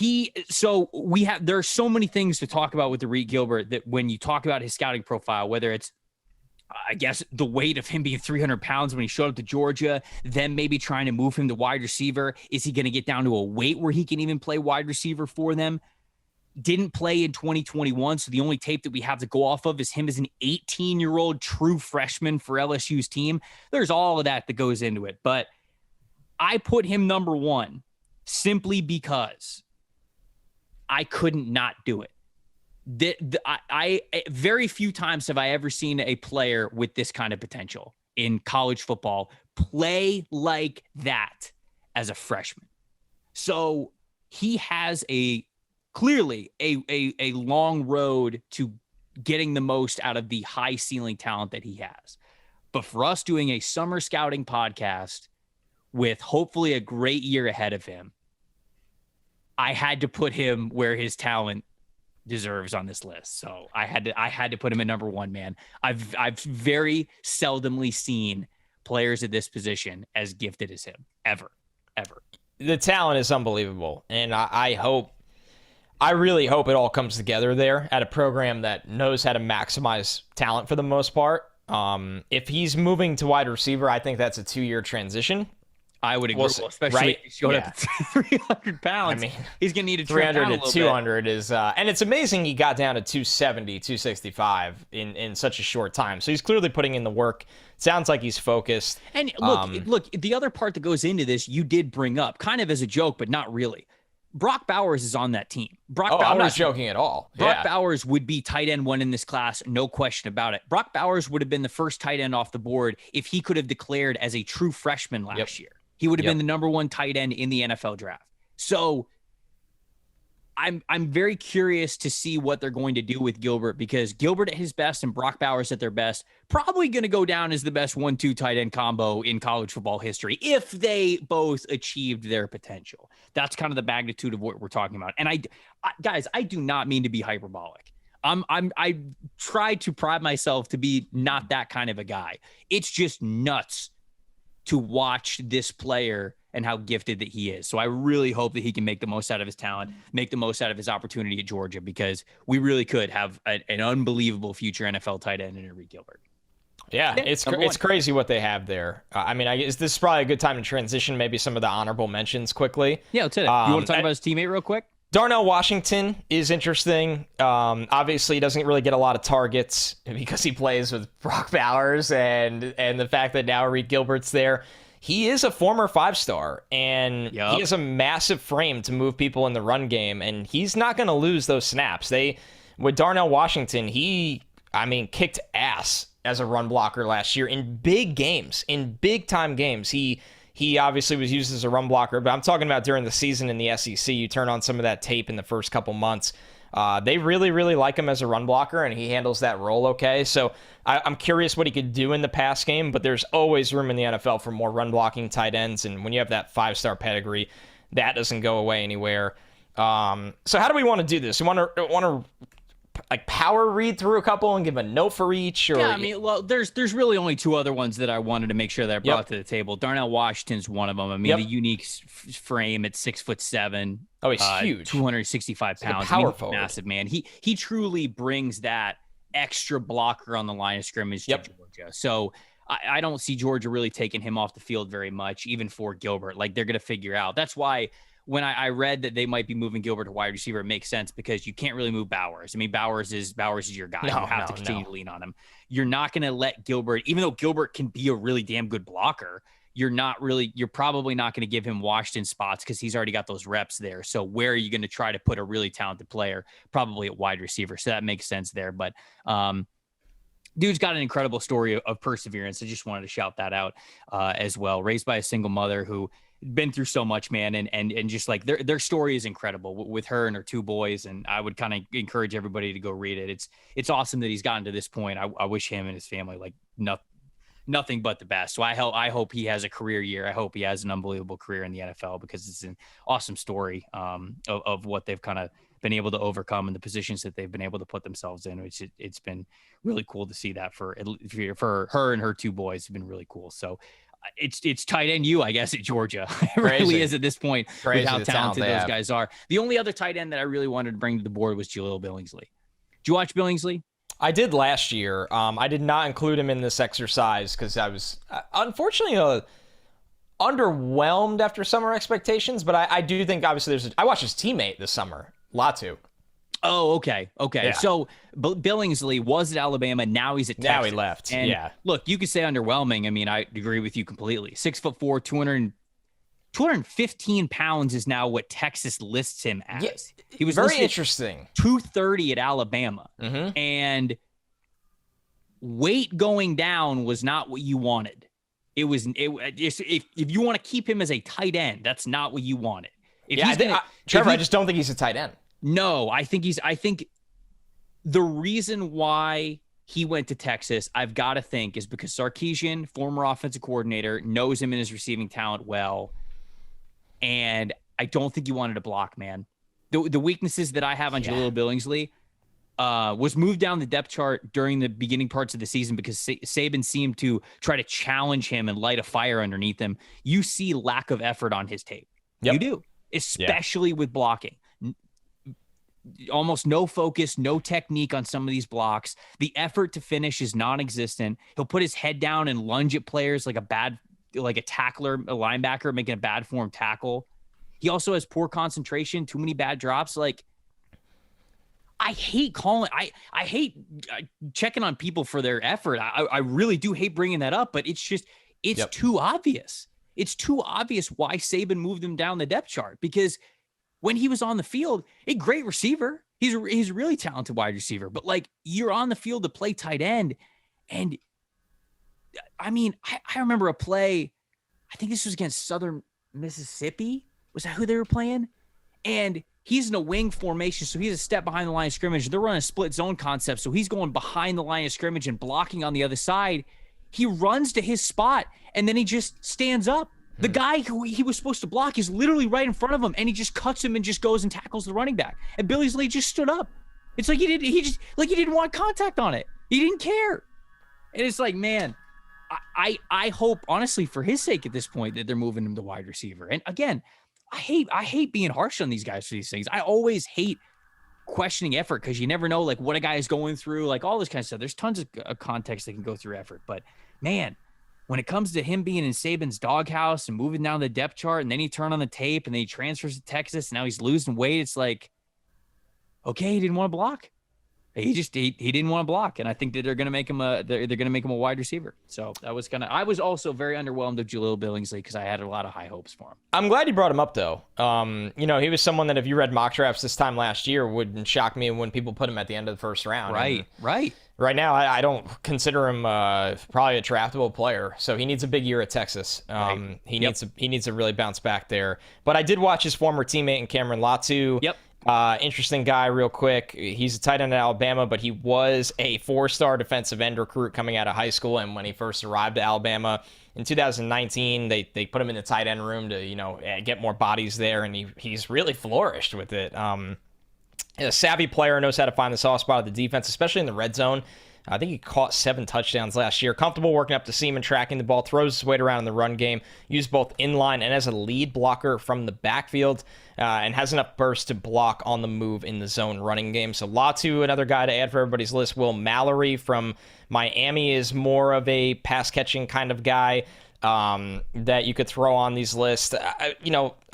there are so many things to talk about with Derek Gilbert that when you talk about his scouting profile, whether it's, I guess, the weight of him being 300 pounds when he showed up to Georgia, then maybe trying to move him to wide receiver. Is he going to get down to a weight where he can even play wide receiver for them? Didn't play in 2021, so the only tape that we have to go off of is him as an 18-year-old true freshman for LSU's team. There's all of that goes into it, but I put him number one simply because I couldn't not do it. I very few times have I ever seen a player with this kind of potential in college football play like that as a freshman. So he has clearly a long road to getting the most out of the high ceiling talent that he has. But for us doing a summer scouting podcast with hopefully a great year ahead of him, I had to put him where his talent deserves on this list. So I had to put him at number one, man. I've very seldomly seen players at this position as gifted as him ever. The talent is unbelievable. And I really hope it all comes together there at a program that knows how to maximize talent for the most part. If he's moving to wide receiver, I think that's a 2-year transition. I would agree, especially if he showed up at 300 pounds. I mean, he's going to need to 300 to 200 is, and it's amazing he got down to 270, 265 in such a short time. So he's clearly putting in the work. Sounds like he's focused. And look, the other part that goes into this, you did bring up kind of as a joke, but not really. Brock Bowers is on that team. I'm not joking at all. Brock Bowers would be tight end one in this class, no question about it. Brock Bowers would have been the first tight end off the board if he could have declared as a true freshman last year. He would have been the number one tight end in the NFL draft. So I'm very curious to see what they're going to do with Gilbert, because Gilbert at his best and Brock Bowers at their best, probably going to go down as the best 1-2 tight end combo in college football history if they both achieved their potential. That's kind of the magnitude of what we're talking about. And guys, I do not mean to be hyperbolic. I try to pride myself to be not that kind of a guy. It's just nuts to watch this player and how gifted that he is. So I really hope that he can make the most out of his talent, make the most out of his opportunity at Georgia, because we really could have an unbelievable future NFL tight end in Arik Gilbert. Yeah, it's crazy what they have there. I mean, I guess this is probably a good time to transition maybe some of the honorable mentions quickly. Yeah, let's hit it. You want to talk about his teammate real quick? Darnell Washington is interesting. Obviously, he doesn't really get a lot of targets because he plays with Brock Bowers, and the fact that now Arik Gilbert's there. He is a former 5-star, and he has a massive frame to move people in the run game, and he's not going to lose those snaps. With Darnell Washington, he kicked ass as a run blocker last year in big games, in big-time games. He obviously was used as a run blocker, but I'm talking about during the season in the SEC. You turn on some of that tape in the first couple months. They really, really like him as a run blocker, and he handles that role okay. So I'm curious what he could do in the pass game, but there's always room in the NFL for more run blocking tight ends, and when you have that 5-star pedigree, that doesn't go away anywhere. So how do we want to do this? We want to like power read through a couple and give a note for each? Or... Yeah, I mean, well, there's really only two other ones that I wanted to make sure that I brought to the table. Darnell Washington's one of them. I mean, the unique frame at 6'7". Oh, he's huge. 265 pounds. Power forward. Massive man. He truly brings that extra blocker on the line of scrimmage to Georgia. So I don't see Georgia really taking him off the field very much, even for Gilbert. Like, they're going to figure out. That's why when I read that they might be moving Gilbert to wide receiver, it makes sense because you can't really move Bowers. I mean, Bowers is your guy. You have to continue to lean on him. You're not going to let Gilbert, even though Gilbert can be a really damn good blocker, you're probably not going to give him Washington spots because he's already got those reps there. So where are you going to try to put a really talented player? Probably at wide receiver. So that makes sense there. But dude's got an incredible story of perseverance. I just wanted to shout that out as well. Raised by a single mother who been through so much, man. And just like their story is incredible with her and her two boys. And I would kind of encourage everybody to go read it. It's awesome that he's gotten to this point. I wish him and his family like nothing but the best. So I hope he has a career year. I hope he has an unbelievable career in the NFL because it's an awesome story of what they've kind of been able to overcome and the positions that they've been able to put themselves in. It's been really cool to see that for her and her two boys. Have been really cool. So it's tight end I guess, at Georgia. It really is at this point with how talented those guys are. The only other tight end that I really wanted to bring to the board was Jaleel Billingsley. Did you watch Billingsley? I did last year. I did not include him in this exercise because I was unfortunately underwhelmed after summer expectations. But I do think obviously I watched his teammate this summer, Latu. Oh, okay. Yeah. So Billingsley was at Alabama. Now he's at Texas. Now he left. And look, you could say underwhelming. I mean, I agree with you completely. 6'4", 215 pounds is now what Texas lists him as. Yeah, he was very interesting. 230 at Alabama. Mm-hmm. And weight going down was not what you wanted. If you want to keep him as a tight end, that's not what you wanted. Trevor, I just don't think he's a tight end. No, I think the reason why he went to Texas, I've got to think, is because Sarkisian, former offensive coordinator, knows him and his receiving talent well. And I don't think he wanted to block, man. The weaknesses that I have on Jaleel Billingsley was moved down the depth chart during the beginning parts of the season because Saban seemed to try to challenge him and light a fire underneath him. You see lack of effort on his tape. Yep. You do, especially with blocking. Almost no focus, no technique on some of these blocks. The effort to finish is non-existent. He'll put his head down and lunge at players like a tackler, a linebacker making a bad form tackle. He also has poor concentration, too many bad drops. Like, I hate I hate checking on people for their effort. I really do hate bringing that up, but it's too obvious. It's too obvious why Saban moved him down the depth chart, because when he was on the field, a great receiver. He's a really talented wide receiver, but like, you're on the field to play tight end. And I mean, I remember a play, I think this was against Southern Mississippi. Was that who they were playing? And he's in a wing formation, so he's a step behind the line of scrimmage. They're running a split zone concept, so he's going behind the line of scrimmage and blocking on the other side. He runs to his spot, and then he just stands up. The guy who he was supposed to block is literally right in front of him, and he just cuts him and just goes and tackles the running back. And Billingsley just stood up. It's like he didn't want contact on it. He didn't care. And it's like, man, I hope, honestly, for his sake at this point, that they're moving him to wide receiver. And again, I hate being harsh on these guys for these things. I always hate questioning effort because you never know like what a guy is going through, like all this kind of stuff. There's tons of context that can go through effort. But man, when it comes to him being in Saban's doghouse and moving down the depth chart, and then he turned on the tape and then he transfers to Texas, and now he's losing weight, it's like, okay, he didn't want to block. He didn't want to block, and I think that they're going to make him a wide receiver. So that was I was also very underwhelmed of Jaleel Billingsley because I had a lot of high hopes for him. I'm glad you brought him up though. He was someone that if you read mock drafts this time last year wouldn't shock me when people put him at the end of the first round. Right. Right now, I don't consider him probably a draftable player. So he needs a big year at Texas. He needs to really bounce back there. But I did watch his former teammate in Cameron Latu. Yep. Interesting guy, real quick. He's a tight end at Alabama, but he was a 4-star defensive end recruit coming out of high school. And when he first arrived to Alabama in 2019, they put him in the tight end room to get more bodies there, and he's really flourished with it. A savvy player, knows how to find the soft spot of the defense, especially in the red zone. I think he caught 7 touchdowns last year. Comfortable working up the seam and tracking the ball. Throws his weight around in the run game. Used both inline and as a lead blocker from the backfield. And has enough burst to block on the move in the zone running game. So Latu, another guy to add for everybody's list. Will Mallory from Miami is more of a pass-catching kind of guy that you could throw on these lists.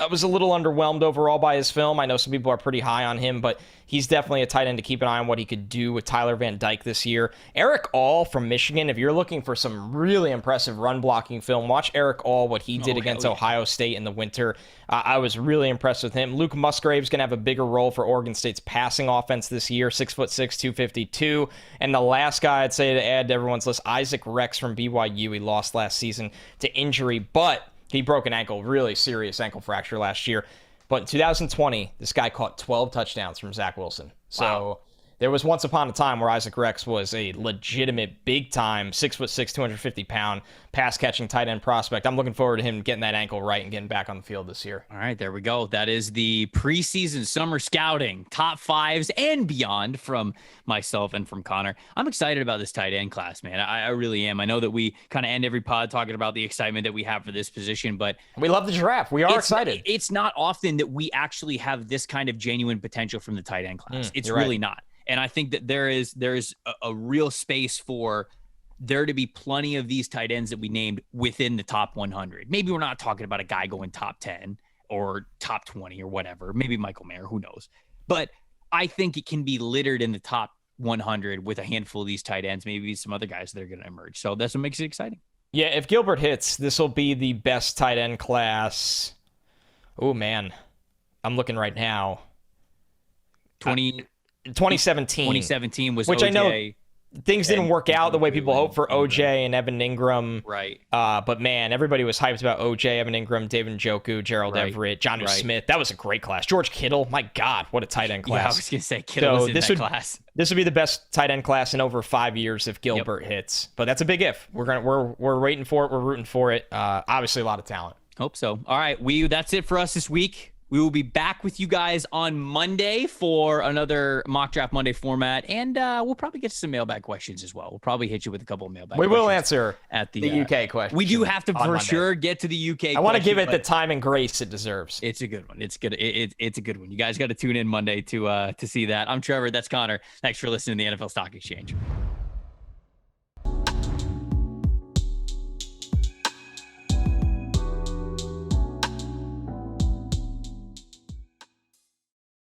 I was a little underwhelmed overall by his film. I know some people are pretty high on him, but he's definitely a tight end to keep an eye on what he could do with Tyler Van Dyke this year. Eric All from Michigan, if you're looking for some really impressive run blocking film, watch Eric All, what he did against Ohio State in the winter. I was really impressed with him. Luke Musgrave's going to have a bigger role for Oregon State's passing offense this year, 6'6", 252. And the last guy I'd say to add to everyone's list, Isaac Rex from BYU. He lost last season to injury, but he broke an ankle, really serious ankle fracture last year. But in 2020, this guy caught 12 touchdowns from Zach Wilson. So there was once upon a time where Isaac Rex was a legitimate, big-time, 6'6", 250-pound pass-catching tight end prospect. I'm looking forward to him getting that ankle right and getting back on the field this year. All right, there we go. That is the preseason summer scouting, top 5s and beyond from myself and from Connor. I'm excited about this tight end class, man. I really am. I know that we kind of end every pod talking about the excitement that we have for this position, but we love the draft. We are excited. It's not often that we actually have this kind of genuine potential from the tight end class. It's really not. And I think that there is a real space for there to be plenty of these tight ends that we named within the top 100. Maybe we're not talking about a guy going top 10 or top 20 or whatever. Maybe Michael Mayer, who knows? But I think it can be littered in the top 100 with a handful of these tight ends, maybe some other guys that are going to emerge. So that's what makes it exciting. Yeah, if Gilbert hits, this will be the best tight end class. Oh, man. I'm looking right now. 2017 was which OJ, I know things didn't work out the way people hoped for OJ and Evan Ingram. Right. But man, everybody was hyped about OJ, Evan Ingram, David Njoku, Gerald Everett, Jonnu Smith. That was a great class. George Kittle, my God, what a tight end class. Yeah, I was going to say Kittle was in that class. This would be the best tight end class in over 5 years if Gilbert hits. But that's a big if. We're waiting for it. We're rooting for it. Obviously a lot of talent. Hope so. All right, that's it for us this week. We will be back with you guys on Monday for another Mock Draft Monday format, and we'll probably get to some mailbag questions as well. We'll probably hit you with a couple of mailbag questions. We will answer at the UK question. We do have to for sure get to the UK I want to give it the time and grace it deserves. It's a good one. It's good. It's a good one. You guys got to tune in Monday to see that. I'm Trevor. That's Connor. Thanks for listening to the NFL Stock Exchange.